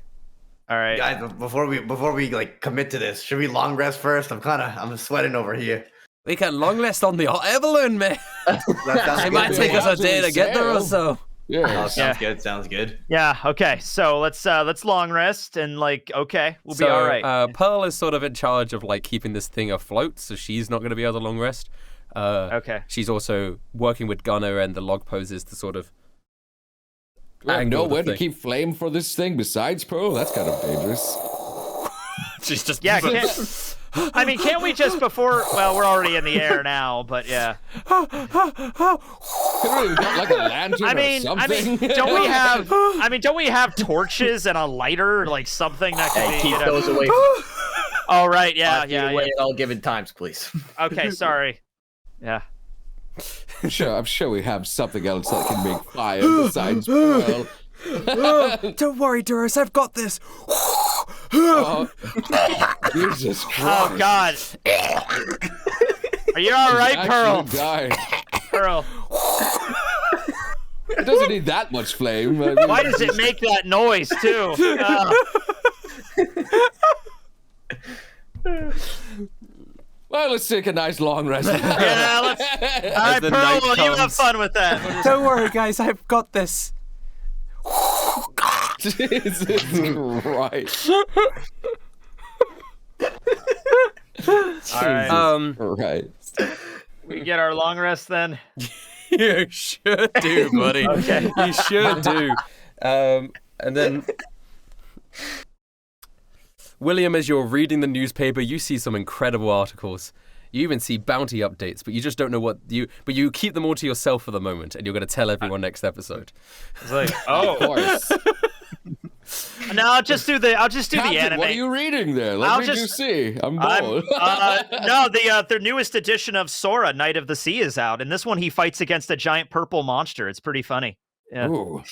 All right. Guys, before we like commit to this, should we long rest first? I'm sweating over here. We can long rest on the hot air balloon, man. It might take us a day to get there or so. Yeah. Sounds good. Yeah. Okay. So let's long rest and we'll be all right. Pearl is sort of in charge of keeping this thing afloat, so she's not going to be able to long rest. Okay. She's also working with Gunner and the log poses to sort of. Do we have angle the nowhere to thing. keep flame for this thing besides Pearl? That's kind of dangerous. She's just Yeah, can't we just before? Well, we're already in the air now, but yeah. Could we have got like a lantern or something? Don't we have torches and a lighter, like something that can Hey, be, keep you know... those away. Oh right, yeah. Away at all given times, please. Okay, sorry. Yeah. I'm sure we have something else that can make fire besides pearl. Don't worry, Doris, I've got this. Oh, Jesus Christ. Oh God. Are you all right, Pearl? Dying. Pearl. It doesn't need that much flame. I mean, Why does it make that noise too? Well, let's take a nice long rest. Yeah, let's. All right, the Pearl, night well, you have comes. fun with that. Don't worry, guys, I've got this. Jesus Christ. All right. Right. We get our long rest then. You should do, buddy. Okay. You should do. And then, William, as you're reading the newspaper, you see some incredible articles. You even see bounty updates, but you just don't know but you keep them all to yourself for the moment, and you're going to tell everyone next episode. It's like, Of course. no, I'll just do the Captain, anime. what are you reading there? Let I'll me just- see. I'm bored. No, the newest edition of Sora, Knight of the Sea, is out, and this one he fights against a giant purple monster. It's pretty funny. Yeah. Ooh.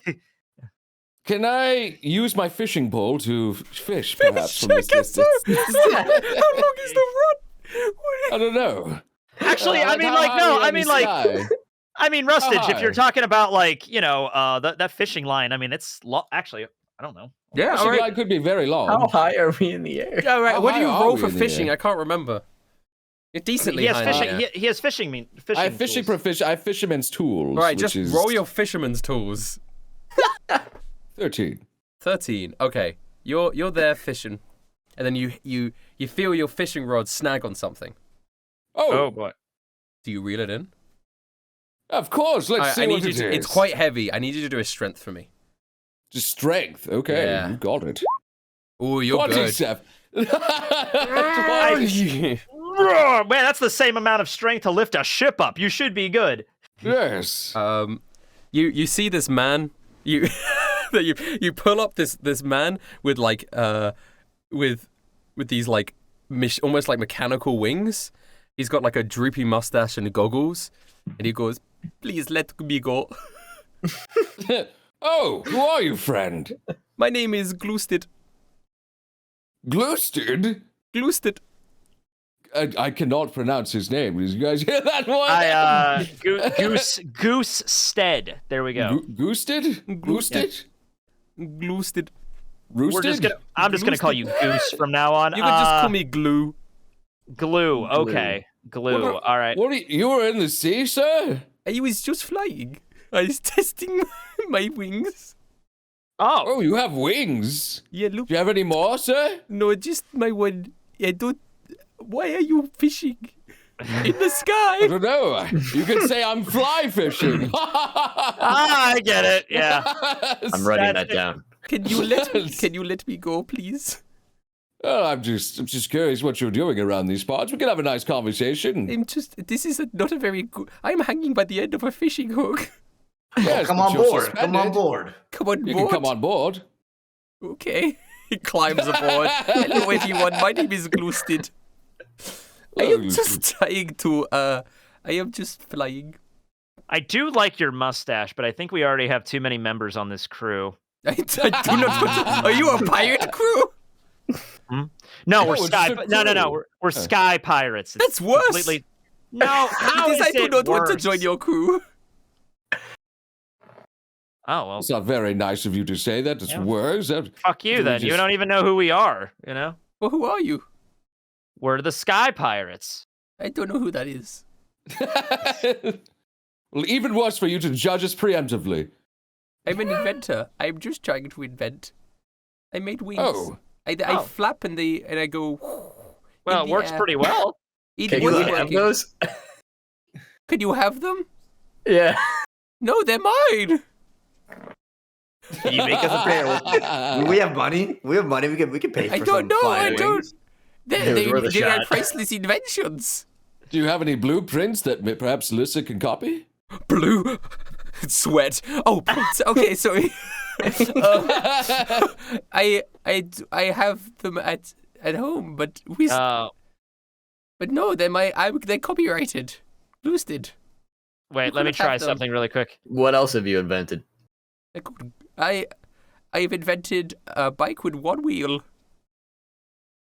Can I use my fishing pole to fish, perhaps, from this distance? How long is the run? I don't know. Actually, I mean, how like, high no, are we I in mean, the like, sky? I mean, Rustage. How If you're high? talking about, like, you know, that fishing line, I mean, it's actually, I don't know. Yeah, all Fishing right. line could be very long. How high are we in the air? All right. How What do you high are roll we for in the fishing? air? I can't remember. You're decently He has high. in the fishing. air. He has fishing. I have fishing tools. I have fisherman's tools. All right, which just is roll your fisherman's tools. 13. 13. Okay, you're there fishing, and then you feel your fishing rod snag on something. Oh, boy. Do you reel it in? of course. Let's see I what need you it to. is. It's quite heavy. I need you to do a strength for me. Just strength. Okay, Yeah. you got it. Oh, you're good. 27. Man, that's the same amount of strength to lift a ship up. You should be good. Yes. You see this man. You you pull up this man with like with these like almost like mechanical wings. He's got like a droopy mustache and goggles, and he goes, "Please let me go. Oh, who are you, friend? My name is Gloosted. Gloosted? Gloosted. I cannot pronounce his name. Did you guys hear that one? Goose Stead. There we go. Goosted? Gloosted? Gloosted. Roosted? I'm just gonna call you Goose from now on. You can just call me Glue. Glue. Okay, Glue. All right. What are you were in the sea, sir? I was just flying. I was testing my wings. Oh, you have wings. Yeah, look. Do you have any more, sir? No, just my one. I don't. Why are you fishing in the sky? I don't know. You can say I'm fly fishing. I get it. Yeah. I'm writing that down. Can you let me go, please? Well, I'm just curious what you're doing around these parts. We can have a nice conversation. This is not a very good. I'm hanging by the end of a fishing hook. Yes, Come but on you're board. Come on suspended. board. Come on You board. can come on board. Okay. He climbs aboard. Hello, everyone. My name is Gloosted. I Hello, am just trying to. I am just flying. I do like your mustache, but I think we already have too many members on this crew. I do not. Are you a pirate crew? No, we're it's sky. just a No. crew. We're sky pirates. It's That's worse. completely. No, how Because is I do it not want to worse? join your crew. Oh well, It's not very nice of you to say that. It's Yeah. worse. fuck you we then. You just- don't even know who we are. You know, Well, who are you? we're the sky pirates. I don't know who that is. Well, even worse for you to judge us preemptively. I'm an inventor. I'm just trying to invent. I made wings. Oh. I Oh. flap and I go. Well, in it the works air. pretty well. It Can was you have working. those? Can you have them? Yeah. No, they're mine. Can you make us a pair? We have money. We have money. We can pay for I some don't know. I flying don't. wings. It was worth a They are shot. priceless inventions. Do you have any blueprints that perhaps Alyssa can copy? Blue. Sweat. Oh, prints. Okay, sorry. I have them at home, but but no, they're copyrighted. Loose did. Wait, let me try something really quick. What else have you invented? I've invented a bike with one wheel.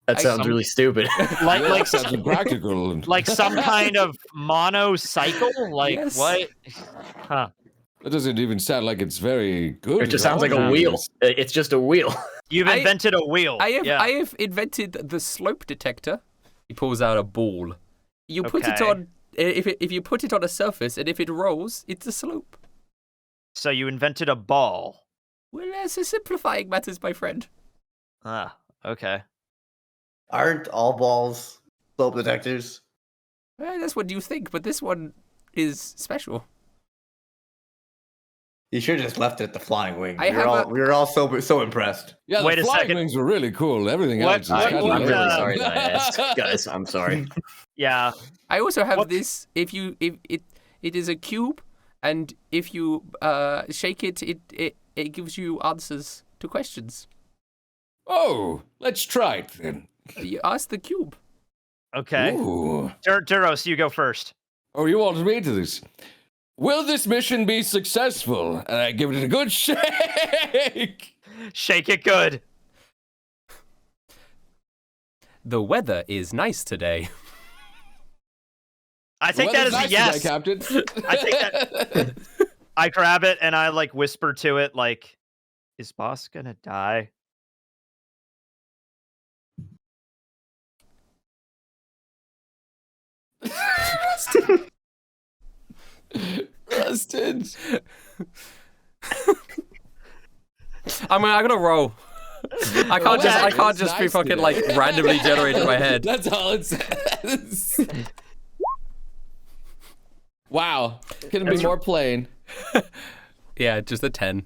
That sounds really stupid. Like Sounds impractical. like some kind of monocycle? Like Yes. what? Huh. That doesn't even sound like it's very good. It just sounds like a wheel. It's just a wheel. You've invented a wheel. I have invented the slope detector. He pulls out a ball. You put it Okay. on if you put it on a surface, and if it rolls, it's a slope. So you invented a ball. Well, that's simplifying matters, my friend. Ah, okay. Aren't all balls slope detectors? Well, that's what you think, but this one is special. You should have just left it at the flying wings. I have We were all so impressed. Yeah, the Wait a flying second. wings were really cool. Everything What- else is what- kind what- of I'm really sorry that I asked, guys. I'm sorry. Yeah. I also have What- this. If it is a cube, and if you shake it, it gives you answers to questions. Oh, let's try it then. You ask the cube. Okay. Ooh. Duros, you go first. Oh, you wanted me to this. Will this mission be successful? And I give it a good shake. Shake it good. The weather is nice today. I think Well, that is nice a yes. today, Captain. I think that I grab it and I like whisper to it like, is boss gonna die? Rusted. I'm gonna roll. I can't just be Nice fucking today. like randomly generated in my head. That's all it says. Wow. Couldn't be more plain. Yeah, just a 10.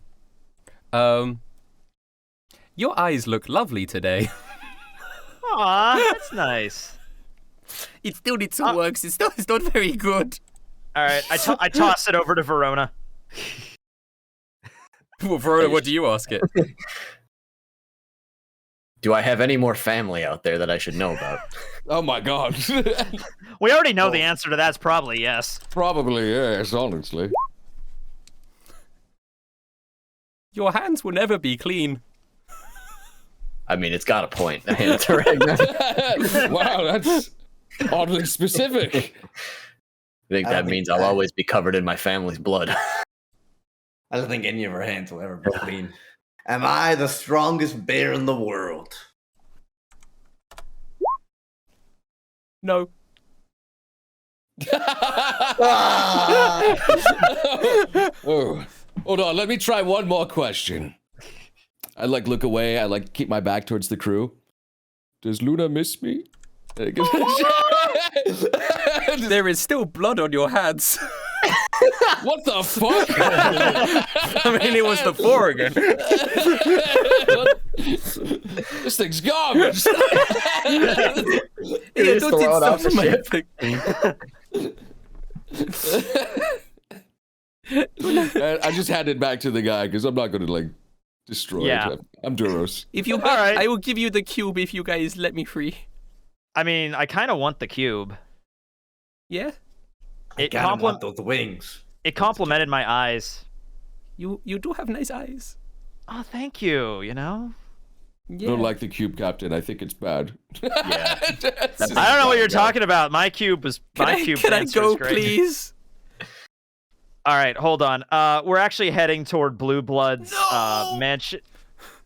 Your eyes look lovely today. Aw, that's nice. It still needs some work. It's not very good. All right, I toss it over to Verona. Well, Verona, what do you ask it? Do I have any more family out there that I should know about? Oh my god. We already know the answer to that's probably yes. Probably yes, honestly. Your hands will never be clean. I mean, it's got a point. I answer right now. Wow, that's oddly specific. I think that means I'll always be covered in my family's blood. I don't think any of our hands will ever be clean. Am I the strongest bear in the world? No. Oh, hold on. Let me try one more question. I look away. I keep my back towards the crew. Does Luna miss me? I give it a shot. There is still blood on your hands. What the fuck? I mean, it was the 4 again. This thing's garbage. Yeah, just don't throw it off stop the my ship. thing. I just hand it back to the guy because I'm not going to destroy Yeah. it. I'm Duros. If you, right. I will give you the cube if you guys let me free. I mean, I kind of want the cube. Yeah, It Gotta want those wings. It complimented my eyes. you do have nice eyes. Oh, thank you. You know. Yeah. Don't like the cube, Captain. I think it's bad. Yeah. I don't know what you're talking about. My cube was Can I answer go, is great. please? All right, hold on. We're actually heading toward Blue Blood's mansion.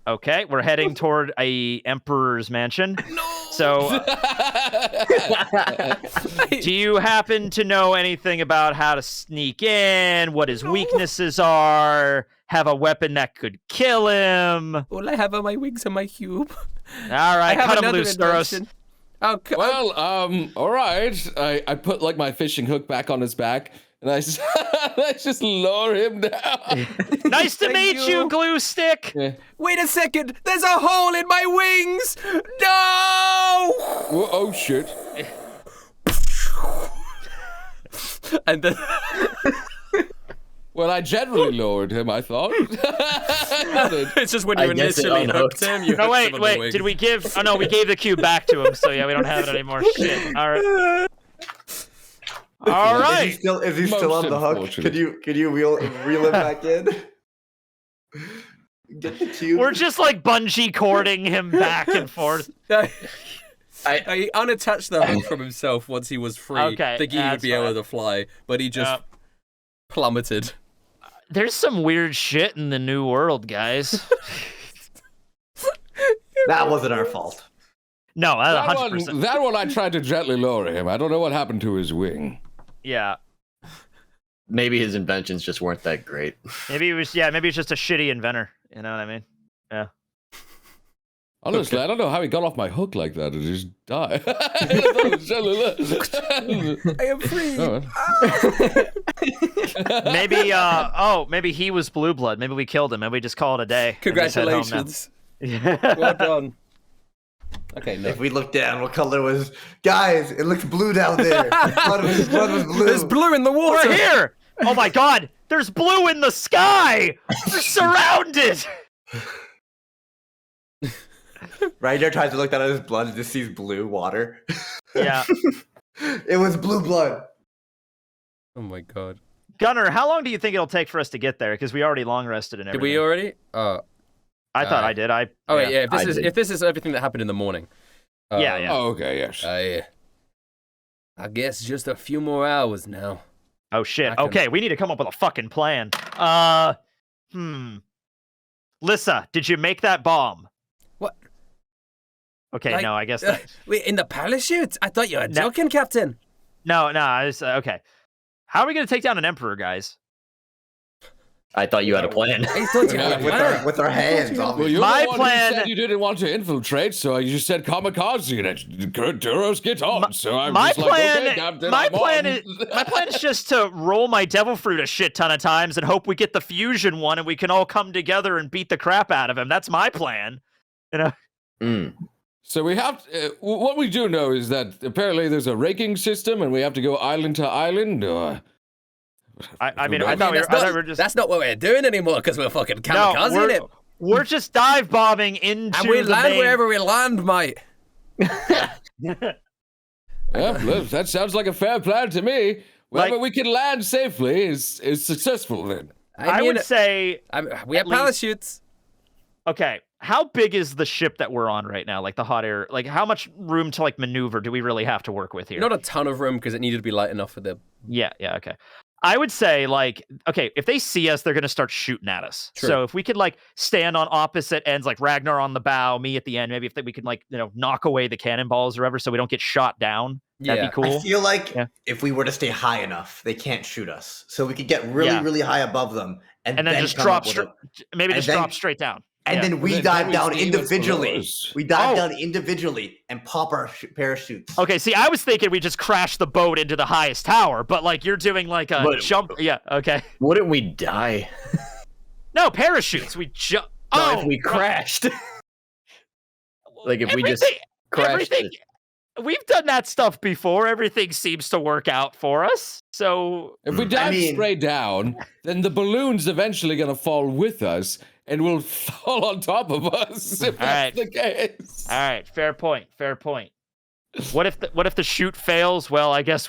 Okay, we're heading toward a emperor's mansion. No. So, do you happen to know anything about how to sneak in? What his weaknesses are? Have a weapon that could kill him? All I have are my wings and my cube. All right, I have cut him another loose, Duros. invention. Oh, Well, all right. I put my fishing hook back on his back, and I just lower him down. Nice to Thank meet you, you. glue stick. Yeah. wait a second. There's a hole in my wings. No. Oh shit! And then Well, I generally lowered him. I thought. it's just when you I guess it initially unhooked. hooked him. You No, hooked him on the wait. wing. Did we give? Oh no, we gave the cube back to him. So yeah, we don't have it anymore. Shit. All right. All right. Is he still Most on the hook? unfortunate. Can you reel him back in? Get the cube. We're just like bungee cording him back and forth. He unattached the hook from himself once he was free, Okay, thinking he would that's be able fine. to fly, but he just plummeted. There's some weird shit in the new world, guys. That wasn't our fault. No, That 100%. one, I tried to gently lower him. I don't know what happened to his wing. Yeah. Maybe his inventions just weren't that great. Maybe it was. Yeah. Maybe it's just a shitty inventor. You know what I mean? Yeah. Honestly, I don't know how he got off my hook like that and just died. I am free. Maybe. Maybe he was blue blood. Maybe we killed him. Maybe we just call it a day. and just head home now. Congratulations. Yeah. Well done. Okay, no. If we look down, what color was? Guys, it looks blue down there. His blood was blue. There's blue in the water. We're here. Oh my God! There's blue in the sky. We're surrounded. Ryder tries to look down at his blood and just sees blue water. Yeah. It was blue blood. Oh my god. Gunnar, how long do you think it'll take for us to get there? Because we already long rested and Did everything. we already? I thought I did. Oh wait, yeah. I did. If this is everything that happened in the morning. Yeah. Oh, okay, yes. I guess just a few more hours now. Oh shit. I can- Okay, we need to come up with a fucking plan. Lissa, did you make that bomb? What? Okay, Like, no, I guess that. Wait, in the parachute? I thought you were No. joking, Captain. No, I was okay. How are we gonna take down an emperor, guys? I thought you had a plan. I thought you had a plan. With our hands, Well, obviously. you're My the one plan- who said you didn't want to infiltrate, so you said kamikaze and it. Good Duros, get on. So I'm My just plan, like, okay, Captain, my I'm plan on. is my plan is just to roll my devil fruit a shit ton of times and hope we get the fusion one and we can all come together and beat the crap out of him. That's my plan. You know. Mm. So we have what we do know is that apparently there's a raking system and we have to go island to island. I mean, No, I I thought we were just. That's not what we're doing anymore because we're fucking kamikazing it. We're just dive bombing into And we the land main... wherever we land, mate. Yeah, well, that sounds like a fair plan to me. Wherever we can land safely is successful then. I would say, we have at least- parachutes. okay, how big is the ship that we're on right now? Like the hot air, like how much room to like maneuver do we really have to work with here? Not a ton of room because it needed to be light enough for the. Yeah, okay. I would say like, okay, if they see us, they're gonna start shooting at us. True. So if we could like stand on opposite ends, like Ragnar on the bow, me at the end, maybe if we could like knock away the cannonballs or whatever, so we don't get shot down. That'd Yeah. be cool. I feel like Yeah. if we were to stay high enough, they can't shoot us. So we could get really, Yeah. really high above them, and And then just come drop up with straight. a- Maybe and just then- drop straight down. And Yeah. then we then dive we down see what's below individually. us. We dive Oh. down individually and pop our parachutes. Okay, see, I was thinking we just crash the boat into the highest tower, but like you're doing like a But- jump. Yeah, okay. Wouldn't we die? No, parachutes. We jump. No, if we crashed. Like if we just crashed. everything. We've done that stuff before. Everything seems to work out for us. So If we dive mean- straight down, then the balloon's eventually gonna fall with us and will fall on top of us if that's the case. all right, fair point. Fair point. What if the shoot fails? Well, I guess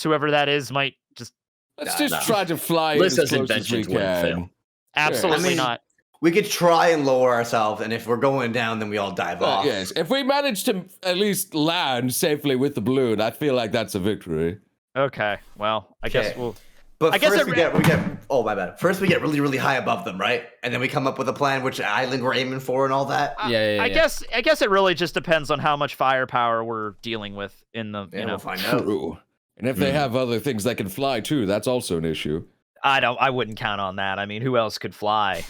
whoever that is might just Let's just try to fly as Lissa's close as we inventions wouldn't can. fail. absolutely I mean, not. We could try and lower ourselves, and if we're going down, then we all dive off. Yes, if we manage to at least land safely with the balloon, I feel like that's a victory. Okay. Well, I guess Okay. we'll. But I guess first it- we get. Oh my bad. First we get really, really high above them, right? And then we come up with a plan, which island we're aiming for, and all that. Yeah. I guess it really just depends on how much firepower we're dealing with in the. Yeah, You know, we'll find out. True. And if they have other things that can fly too, that's also an issue. I wouldn't count on that. I mean, who else could fly?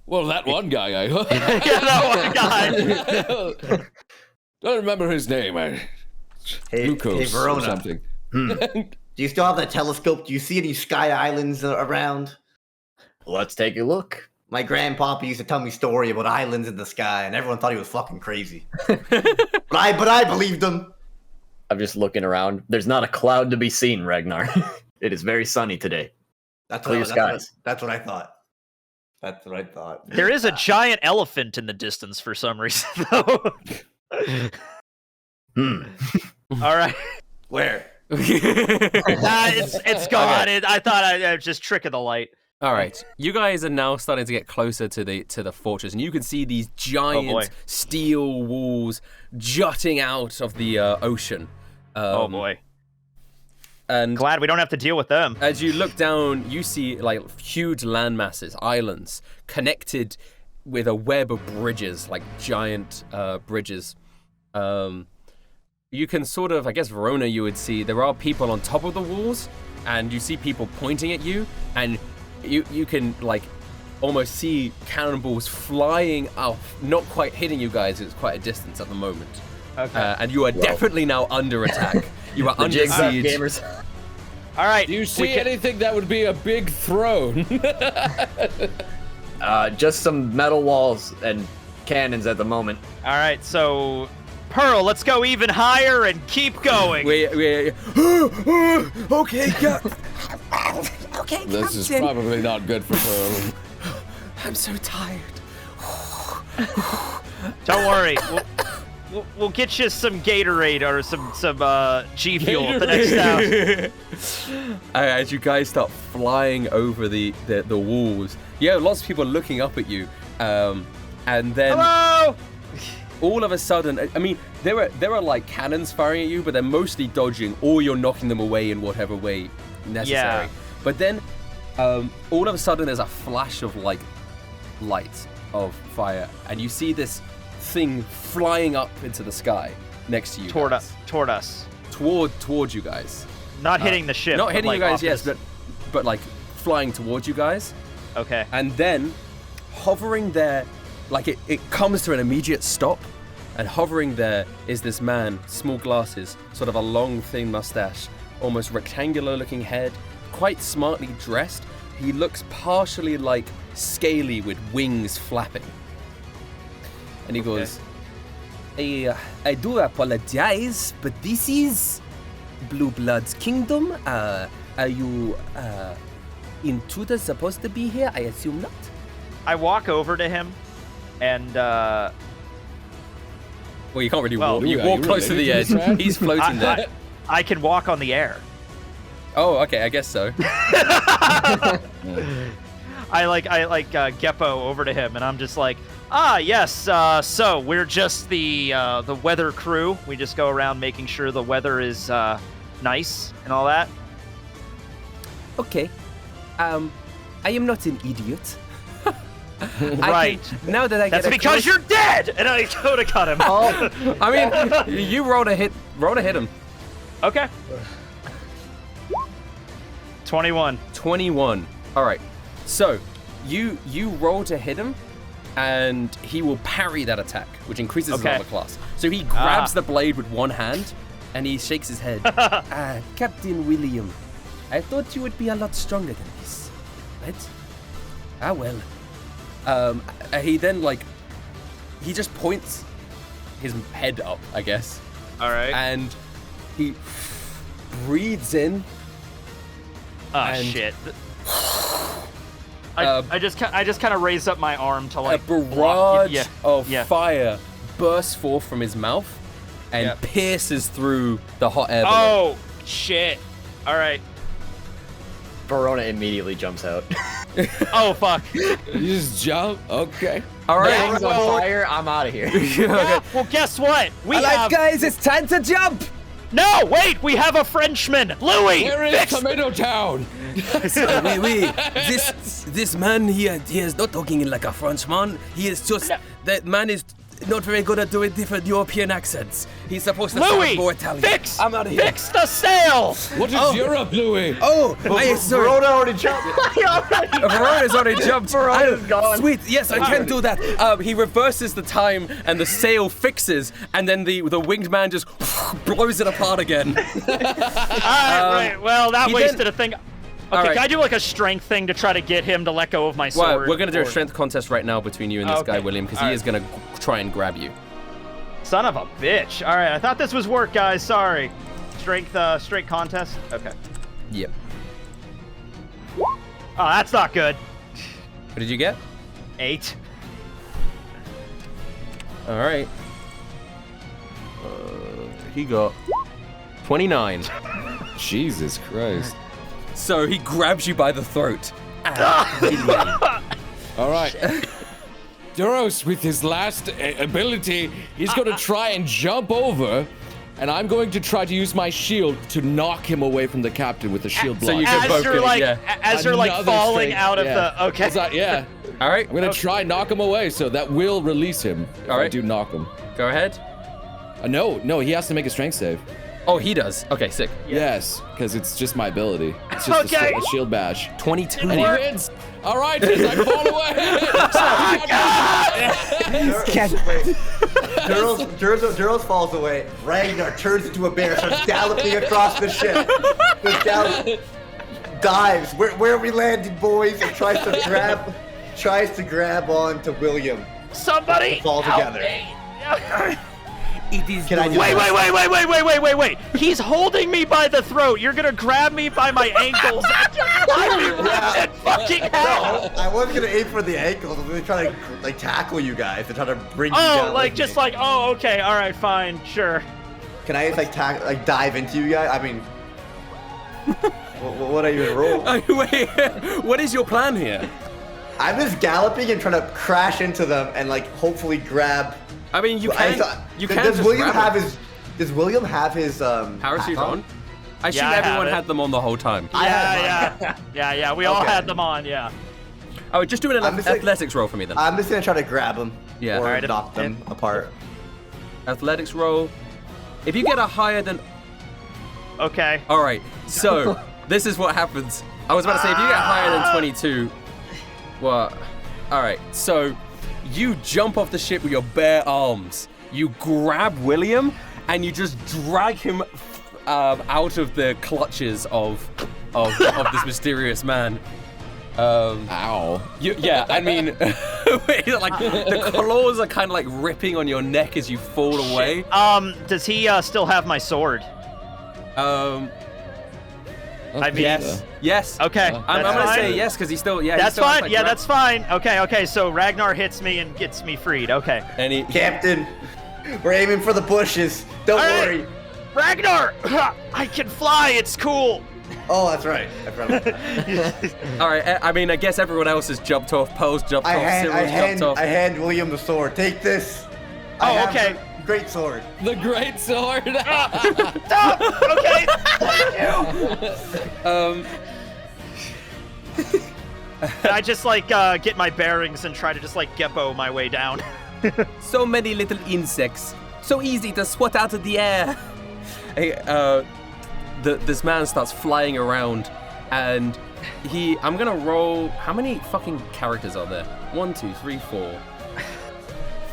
Well, that one guy I Yeah, that one guy. don't remember his name. Hey, Glucose hey, Verona. or something. Do you still have that telescope? Do you see any sky islands around? Let's take a look. My grandpapa used to tell me story about islands in the sky, and everyone thought he was fucking crazy. but I believed him. I'm just looking around. There's not a cloud to be seen, Ragnar. It is very sunny today. Clear skies. That's what I thought. That's what I thought. There is a giant elephant in the distance for some reason, though. All right. Where? It's gone. Okay. I thought I was just trick of the light. All right, you guys are now starting to get closer to the fortress, and you can see these giant steel walls jutting out of the ocean. Oh boy! And Glad we don't have to deal with them. as you look down, you see like huge land masses, islands, connected with a web of bridges, like giant bridges. You can sort of, I guess, Verona, you would see there are people on top of the walls, and you see people pointing at you, and you can like almost see cannonballs flying off, not quite hitting you guys. It's quite a distance at the moment. Okay. And you are definitely now under attack. You are under Jigs up, siege. gamers. All right. Do you see anything that would be a big throne? Just some metal walls and cannons at the moment. All right. So, Pearl, let's go even higher and keep going. We okay, okay, This is probably not good for Pearl. I'm so tired. Don't worry. We'll get you some Gatorade or some G Fuel at the next house. As you guys start flying over the walls, lots of people looking up at you, and then Hello. all of a sudden, I mean, there are like cannons firing at you, but they're mostly dodging, or you're knocking them away in whatever way necessary. Yeah. But then, all of a sudden, there's a flash of like light of fire, and you see this thing flying up into the sky next to you. Toward guys. us. Towards you guys. Not hitting the ship. Not but, hitting like, you guys, off yes, this- but like flying towards you guys. Okay. And then hovering there, like it comes to an immediate stop, and hovering there is this man, small glasses, sort of a long, thin mustache, almost rectangular looking head, quite smartly dressed. He looks partially like scaly with wings flapping. And he goes, I do apologize, but this is Blue Blood's kingdom. Are you intruders supposed to be here? I assume not. I walk over to him, and Well, you can't really Well, walk. You yeah, walk you close to really the edge. do that. He's floating there. I can walk on the air. Oh, okay, I guess so. I like Geppo over to him, and I'm just like, yes. So we're just the weather crew. We just go around making sure the weather is nice and all that. Okay. I am not an idiot. Right. Now that I get That's because you're dead. And I go to cut him. I mean, you roll to hit him. Okay. 21. 21. All right. So, you roll to hit him, and he will parry that attack, which increases his Okay. armor class. So he grabs the blade with one hand, and he shakes his head. Captain William, I thought you would be a lot stronger than this, right? Well. He then he just points his head up, I guess, All right. and he breathes in. and- Shit. I just kind of raised up my arm to A like barrage block- of yeah. fire bursts forth from his mouth and Yeah. pierces through the hot air balloon. Oh shit! All right. Verona immediately jumps out. Oh fuck. You just jump? Okay. All right. Things on fire, I'm out of here. Yeah, well, guess what? We have guys, it's time to jump. no. Wait, we have a Frenchman, Louis. Where is Tomato Town? This man here, he is not talking like a Frenchman. He is just that man is not very good at doing different European accents. He's supposed to sound Louis, more Italian. fix! I'm out of here. Fix the sail. What is Europe, Louis? Oh, I sorry. Verona already jumped. Verona's already jumped. Verona's gone. Sweet, yes, I can do that. He reverses the time, and the sail fixes, and then the winged man just blows it apart again. All right, right. Well, that he wasted then- a thing. All Okay, right. can I do like a strength thing to try to get him to let go of my sword? Well, we're gonna do a or- strength contest right now between you and this guy, William, because he is gonna try and grab you. Son of a bitch. All right, I thought this was work, guys. Sorry. Strength contest? Okay. Yep. Oh, that's not good. What did you get? 8. All right. He got 29. Jesus Christ. So he grabs you by the throat. All right. Duros, with his last ability, he's going to try and jump over, and I'm going to try to use my shield to knock him away from the captain with the shield block. So you can As both you're get it, like, yeah. as you're like Another falling strength, out of yeah. the. Okay. It's like, yeah. All right. I'm going to try and knock him away, so that will release him. If All I right. do knock him. Go ahead. No, he has to make a strength save. Oh, he does. Okay, sick. Yes, because it's just my ability. It's just Okay. a shield bash. 22. And he wins. All right, as I fall away. Duros falls away. Ragnar turns into a bear, starts galloping across the ship. Dives. Where are we landing, boys? And tries to grab onto William. Somebody Fall help together. me. Can I do Wait, this? wait. He's holding me by the throat. You're gonna grab me by my ankles. Yeah. Fucking hell. I wasn't gonna aim for the ankles. I was gonna try to like tackle you guys and try to bring you down. Oh, like with just me. like, oh, okay, all right, fine, sure. Can I just like dive into you guys? I mean, what are you roll? Wait, what is your plan here? I'm just galloping and trying to crash into them and like hopefully grab. I mean, you can. You can Does just William grab have him. his? Does William have his Parachute hat on? I assume Yeah, I have everyone it. had them on the whole time. I had Yeah, we all Okay. had them on, yeah. Oh, just do an I'm just like- athletics roll for me then. I'm just gonna try to grab him. Yeah. Or Alright, knock them apart. Athletics roll. If you get a higher than. Okay. All right. So this is what happens. I was about to say if you get higher than 22. Well. All right. So you jump off the ship with your bare arms. You grab William and you just drag him out of the clutches of this mysterious man. Ow. Yeah, I mean, like the claws are kind of like ripping on your neck as you fall away. Does he still have my sword? I mean, Yes. Okay, I'm that's gonna fine. say yes because he still. Yeah. he That's still has, fine. like, Yeah, grab- that's fine. Okay. So Ragnar hits me and gets me freed. Okay. And he. Captain, we're aiming for the bushes. Don't All right. worry. Ragnar, I can fly. It's cool. Oh, that's right. I forgot about that. All right. I mean, I guess everyone else has jumped off. Pearl's jumped off. Cyril's jumped off. I hand William the sword. Take this. Oh, I have okay. the great sword. The great sword. Stop. Okay. And I just like get my bearings and try to just like Geppo my way down. So many little insects. So easy to swat out of the air. Hey, this man starts flying around, and I'm gonna roll. How many fucking characters are there? 1, 2, 3, 4,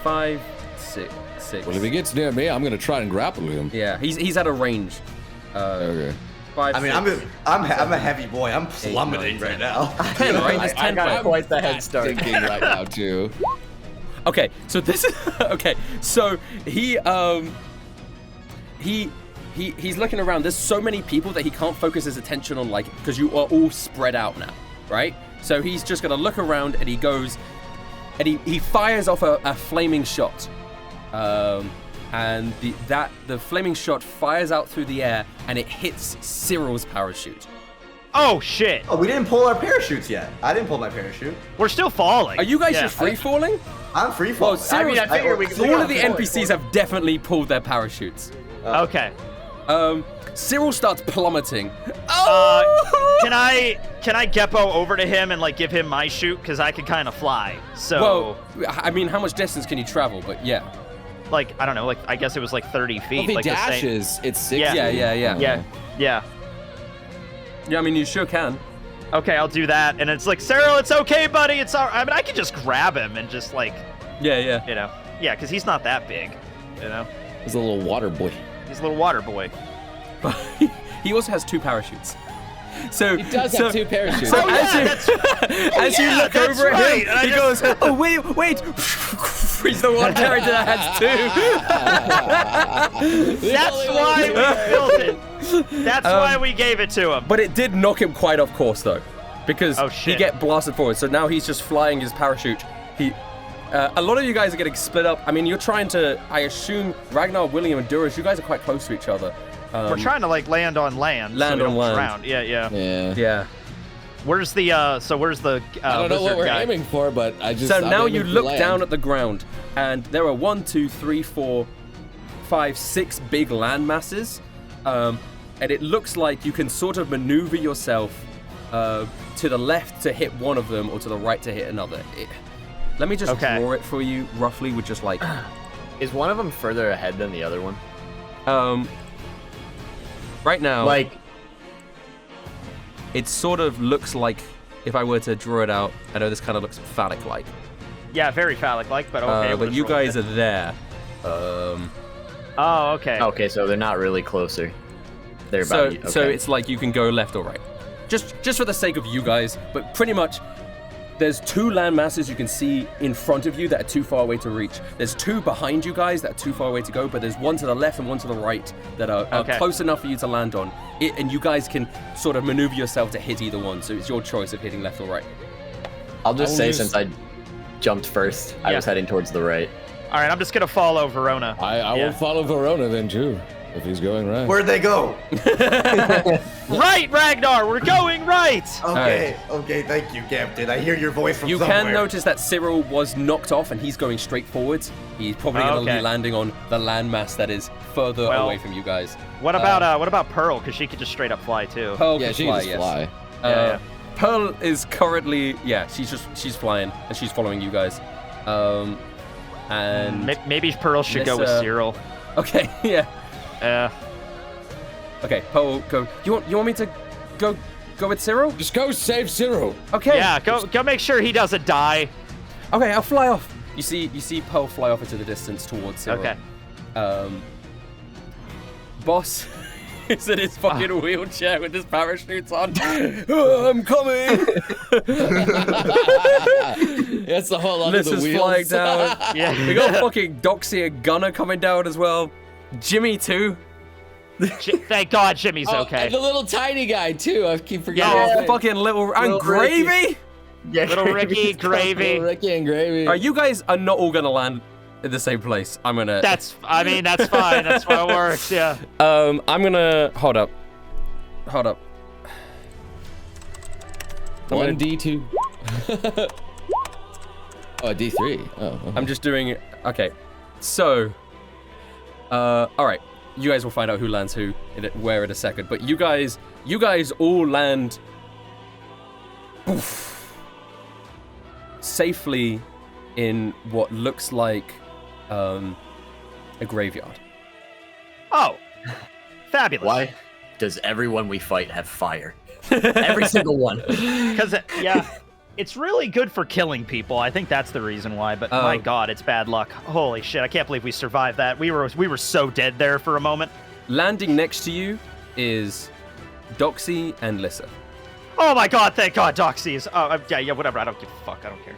5, 6. Well, if he gets near me, I'm gonna try and grapple him. Yeah, he's at a range. Okay. 5, I mean, 6, I'm a heavy boy. I'm plummeting right now. 10, right? There's 10 got players. quite the head start. Thinking right now too. Okay, so this is okay. So he's looking around. There's so many people that he can't focus his attention on, like, because you are all spread out now, right? So he's just gonna look around and he goes and he fires off a flaming shot, and the flaming shot fires out through the air and it hits Cyril's parachute. Oh shit. Oh, we didn't pull our parachutes yet. I didn't pull my parachute. We're still falling. Are you guys Yeah. just free falling? I'm free Well, falling. Cyril's, I figure we all of the NPCs have definitely pulled their parachutes. Okay. Cyril starts plummeting. Can I Geppo over to him and like give him my chute because I can kind of fly. So Well, I mean, how much distance can you travel? But yeah. like I don't know, like I guess it was like 30 feet. Well, if he like the same- dashes, it's 60. Yeah. Yeah. Yeah. Yeah, I mean, you sure can. Okay, I'll do that. And it's like, Cyril, it's okay, buddy. It's all right. I mean, I could just grab him and just like, Yeah. you know, yeah, because he's not that big, you know. He's a little water boy. He's a little water boy. But he also has 2 parachutes. So He does have 2 parachutes. So Oh, yeah, as you look that's over right. at him, he goes, "Oh wait!" He's the one character that has 2. That's why we built it. That's why we gave it to him. But it did knock him quite off course though, because Oh, he shit. get blasted forward. So now he's just flying his parachute. A lot of you guys are getting split up. I mean, you're trying to. I assume Ragnar, William, and Duras, you guys are quite close to each other. We're trying to like land on land. Land so we on don't land. drown. Yeah. Yeah. Where's the I don't know what lizard we're guy? aiming for, but I'm So now aiming you for look land. down at the ground, and there are 1, 2, 3, 4, 5, 6 big land masses, and it looks like you can sort of maneuver yourself to the left to hit one of them, or to the right to hit another. Let me just draw it for you roughly with just like. Is one of them further ahead than the other one? Right now, Like, it sort of looks like, if I were to draw it out, I know this kind of looks phallic-like. Yeah, very phallic-like, but okay. But you guys are there. Oh, okay. okay, so they're not really closer. They're So, about. so okay. it's like you can go left or right. Just for the sake of you guys, but pretty much there's 2 land masses you can see in front of you that are too far away to reach. There's 2 behind you guys that are too far away to go, but there's 1 to the left and 1 to the right that are close enough for you to land on. And you guys can sort of maneuver yourself to hit either one, so it's your choice of hitting left or right. I'll just I will say, use- since I jumped first, I was heading towards the right. All right, I'm just gonna follow Verona. I will follow Verona then too, if he's going right. Where'd they go? Right, Ragnar, we're going right. Okay, thank you, Captain. I hear your voice from You somewhere. can notice that Cyril was knocked off and he's going straight forwards. He's probably going to be landing on the landmass that is further away from you guys. What about Pearl? Because she could just straight up fly too. Pearl Yeah, can she fly, can just yes. fly. Yeah. Pearl is currently, she's flying and she's following you guys. And Maybe Pearl should go with Cyril. okay, yeah. Okay, Pearl, go. You want me to go with Cyril? Just go save Cyril. Okay. Yeah, go make sure he doesn't die. Okay, I'll fly off. You see Pearl fly off into the distance towards Cyril. Okay. Boss is in his fucking wheelchair with his parachutes on. Oh, I'm coming. That's the whole under This the is wheels. flying down. Yeah. We got fucking Doxy and Gunner coming down as well. Jimmy too. Thank God Jimmy's okay. And the little tiny guy too. I keep forgetting. Oh, his name. fucking little and Ricky. Gravy. Yeah, Little Ricky, Gravy. Little Ricky and Gravy. You guys are not all gonna land in the same place. I'm gonna. That's fine. That's how it works. Yeah. I'm gonna hold up. 1D2. Oh, D3. Oh. Okay. I'm just doing it. Okay. So, all right. You guys will find out who lands where in a second. But you guys all land safely in what looks like a graveyard. Oh, fabulous. Why does everyone we fight have fire? Every single one. Because it's really good for killing people. I think that's the reason why. But my God, it's bad luck. Holy shit! I can't believe we survived that. We were so dead there for a moment. Landing next to you is Doxy and Lissa. Oh my God! Thank God, Doxy is. Oh yeah, whatever. I don't give a fuck. I don't care.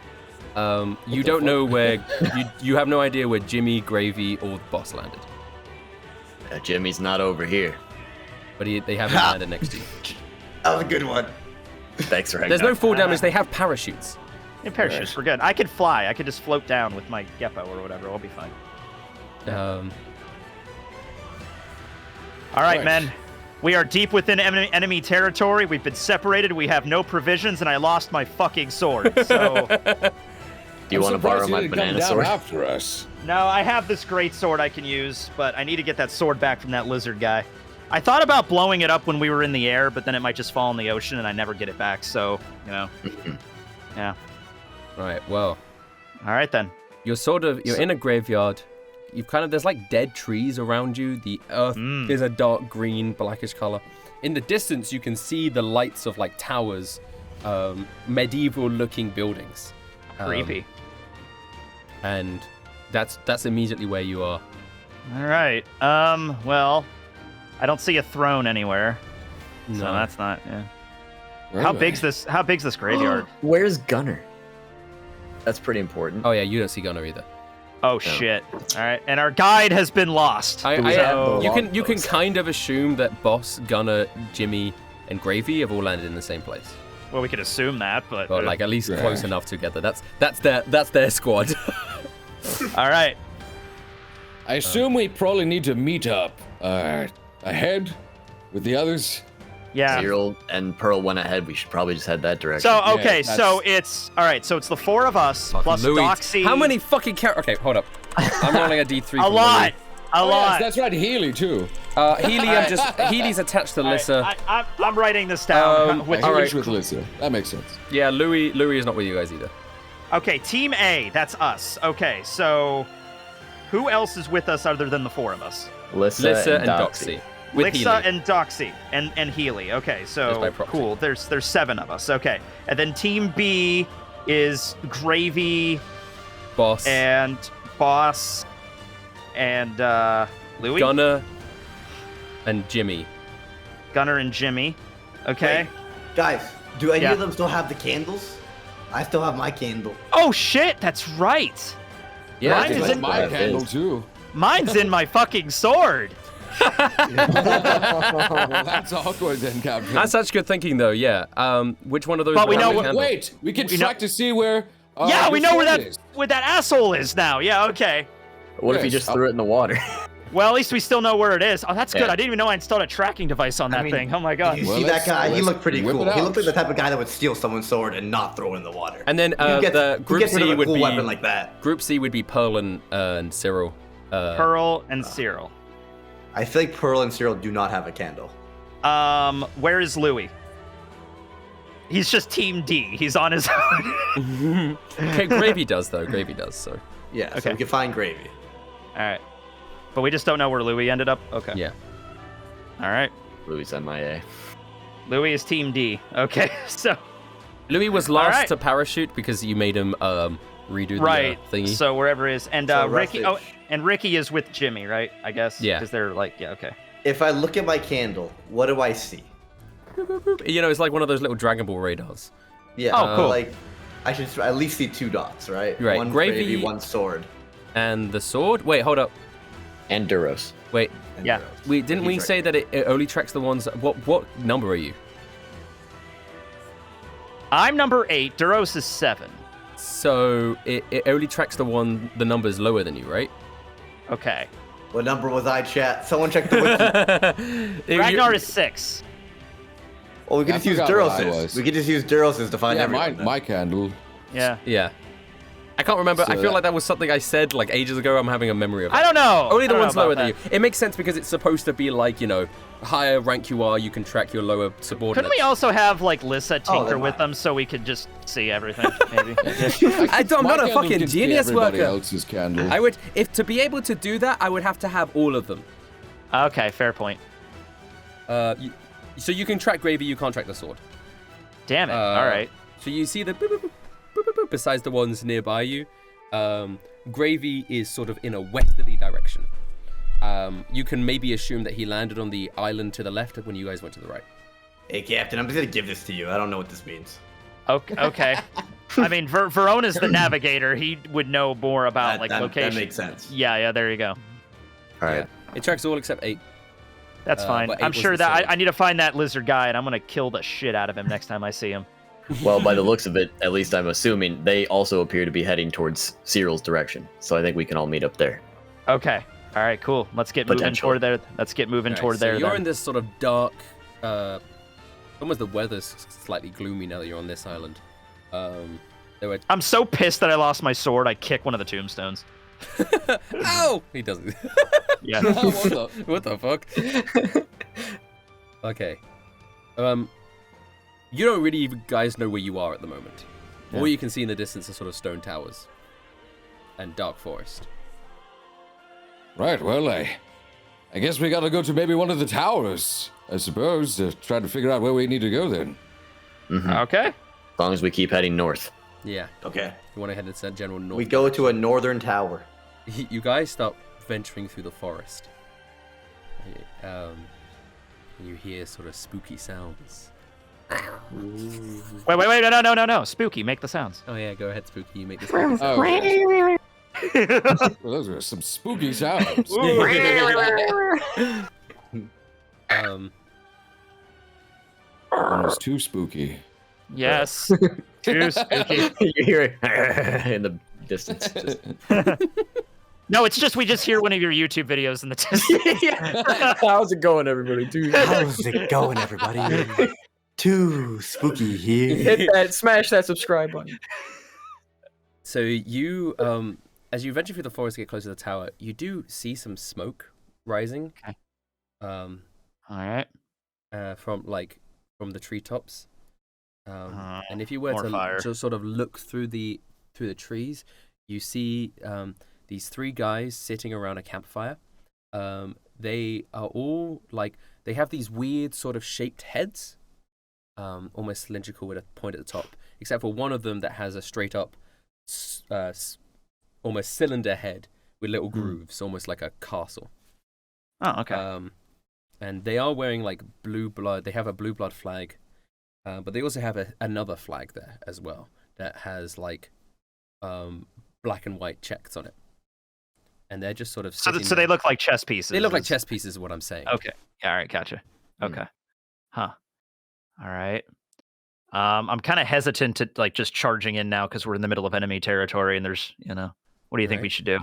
You don't know where. You have no idea where Jimmy, Gravy, or the boss landed. Jimmy's not over here. But they haven't landed next to you. That was a good one. Thanks, Ragnar. There's no fall damage. They have parachutes. In parachutes, we're good. I could fly. I could just float down with my Geppo or whatever. I'll be fine. All right, men. We are deep within enemy territory. We've been separated. We have no provisions, and I lost my fucking sword. So, Do you want to borrow my banana sword? After us. no, I have this great sword I can use, but I need to get that sword back from that lizard guy. I thought about blowing it up when we were in the air, but then it might just fall in the ocean, and I never get it back. So, yeah. Right. Well, All right then. you're in a graveyard. There's like dead trees around you. The earth is a dark green, blackish color. In the distance, you can see the lights of like towers, medieval-looking buildings. Creepy. And that's immediately where you are. All right. Well, I don't see a throne anywhere. So No. that's not, yeah. How big's this graveyard? Where's Gunner? That's pretty important. Oh yeah, you don't see Gunner either. Oh shit! All right, and our guide has been lost. You can kind of assume that Boss, Gunner, Jimmy, and Gravy have all landed in the same place. Well, we could assume that, but like at least close enough together. That's their squad. All right. I assume we probably need to meet up ahead with the others. Yeah. Cyril and Pearl went ahead. We should probably just head that direction. So okay, so it's all right. So it's the 4 of us plus Louis. Doxy. How many fucking characters? Okay, hold up. I'm rolling a D3. A lot. A lot. Yes, that's right, Healy too. Healy's attached to Lissa. I'm writing this down. With Lissa. That makes sense. Yeah, Louis is not with you guys either. Okay, Team A, that's us. Okay, so who else is with us other than the 4 of us? Lissa and Doxy. With Lissa Healy. and Doxy and Healy. Okay, Just so by proxy. cool. There's 7 of us. Okay, and then Team B is Gravy Boss. and Boss and Louis. Gunner and Jimmy. Gunner and Jimmy. Okay. Wait, guys, do any Yeah. of them still have the candles? I still have my candle. Oh shit, that's right. Yeah, Mine is That's in my That candle is. too. Mine's in my fucking sword. Well, that's awkward then, Captain. That's such good thinking, though. Yeah. Which one of those? But we would know have a what- candle? Wait, we can We know- track to see where. Yeah, we the know where sword that is. asshole is now. Yeah, okay. What if he Yes, just threw it in the water? Well, at least we still know where it is. Oh, that's good. Yeah. I didn't even know I installed a tracking device on that mean, thing. Oh my god. Did you Well, see that let's- guy? He let's looked pretty whip cool. it He out. looked like the type of guy that would steal someone's sword and not throw it in the water. And then Who gets- the who group gets rid of C a would cool be weapon like that. Group C would be Pearl and Cyril. Pearl and Cyril. I feel like Pearl and Cyril do not have a candle. Where is Louis? He's just Team D. He's on his own. Okay, Gravy does though. Gravy does. So Yeah, so Okay. we can find Gravy. All right. But we just don't know where Louis ended up. Okay. yeah. All right. Louis MIA. Louis is Team D. Okay. So Louis was last right. to parachute because you made him redo right. the thingy. So wherever it is, and So Ricky. Rustage. Oh, and Ricky is with Jimmy, right? I guess. Yeah. Because they're like, yeah. Okay. If I look at my candle, what do I see? You know, it's like one of those little Dragon Ball radars. Yeah. Oh, cool. Like, I should at least see 2 dots, right? Right, One Gravy- Gravy, 1 sword. And the sword. Wait, hold up. And Duros. Wait. and Yeah. arrows. We didn't we He's say right. that it only tracks the ones? What number are you? I'm number 8. Duros is 7. So it only tracks the numbers lower than you, right? Okay. What number was I, chat? Someone check the wiki. Ragnar is 6. Well, we I could just use forgot what I Duros's. was. We could just use Duros's to find Yeah, everyone. my candle. Yeah. Yeah. I can't remember. I So feel like that was something I said like ages ago. I'm having a memory of it. I don't know. Only I the don't know ones lower about than you. It makes sense because it's supposed to be like, you know, higher rank you are, you can track your lower subordinates. Couldn't we also have like Lissa tinker then with why? them so we could just see everything? Maybe. I'm My not a candle fucking can see genius everybody worker. else's candle. I would, if to be able to do that, I would have to have all of them. Okay, fair point. So you can track Gravy, you can't track the sword. Damn it. All right. So you see the boop, boop, boop, boop, boop, boop, besides the ones nearby you. Gravy is sort of in a westerly direction. You can maybe assume that he landed on the island to the left when you guys went to the right. Hey, Captain, I'm just gonna give this to you. I don't know what this means. Okay. I mean, Verona's the navigator. He would know more about like location. That makes sense. Yeah, there you go. All right. It tracks all except 8. That's fine. but 8 I'm was sure the that sword. I need to find that lizard guy, and I'm gonna kill the shit out of him next time I see him. Well, by the looks of it, at least I'm assuming they also appear to be heading towards Cyril's direction. So I think we can all meet up there. Okay. All right. Cool. Let's get moving Potentially. toward there. Let's get moving Alright, toward so there. you're then. in this sort of dark, almost the weather's slightly gloomy now that you're on this island. There were I'm so pissed that I lost my sword. I kicked one of the tombstones. Ow! He doesn't. Yeah. What the fuck? Okay. You don't really even guys know where you are at the moment. All you can see in the distance are sort of stone towers and dark forest. Right, well, I guess we gotta go to maybe one of the towers, I suppose, to try to figure out where we need to go then. Okay. As long as we keep heading north. Yeah. Okay. You want to head to general north. We go to a northern tower. You guys start venturing through the forest. You hear sort of spooky sounds. Wait, no. Spooky, make the sounds. Oh yeah, go ahead, Spooky. You make this. Oh, yes. Well, those are some spooky sounds. Almost too spooky. Yes. Too spooky. You hear it in the distance. Just... No, it's just we just hear one of your YouTube videos in the distance. How's it going, everybody? How's it going, everybody? Too spooky here. Hit that, smash that subscribe button. So you, as you venture through the forest to get closer to the tower, you do see some smoke rising. Okay. All right. From the treetops. And if you were more to fire. just sort of look through the trees, you see these three guys sitting around a campfire. They are all they have these weird sort of shaped heads, almost cylindrical with a point at the top, except for one of them that has a straight up, almost cylinder head with little grooves, almost like a castle. Oh, okay. And they are wearing blue blood. They have a blue blood flag, but they also have another flag there as well that has black and white checks on it. And they're just sort of sitting So they look like chess pieces. They look like chess pieces, is what I'm saying. Okay. Yeah, all right, gotcha. Okay. Huh. All right. I'm kind of hesitant to just charging in now because we're in the middle of enemy territory and there's, what do you think we should do?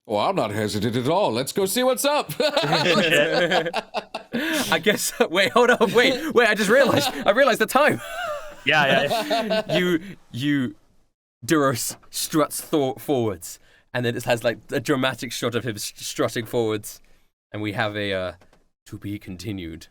Well, I'm not hesitant at all. Let's go see what's up. I guess. Wait, hold on. Wait. I just realized. I realized the time. Yeah. You, Duros struts forwards, and then it has a dramatic shot of him strutting forwards, and we have a to be continued.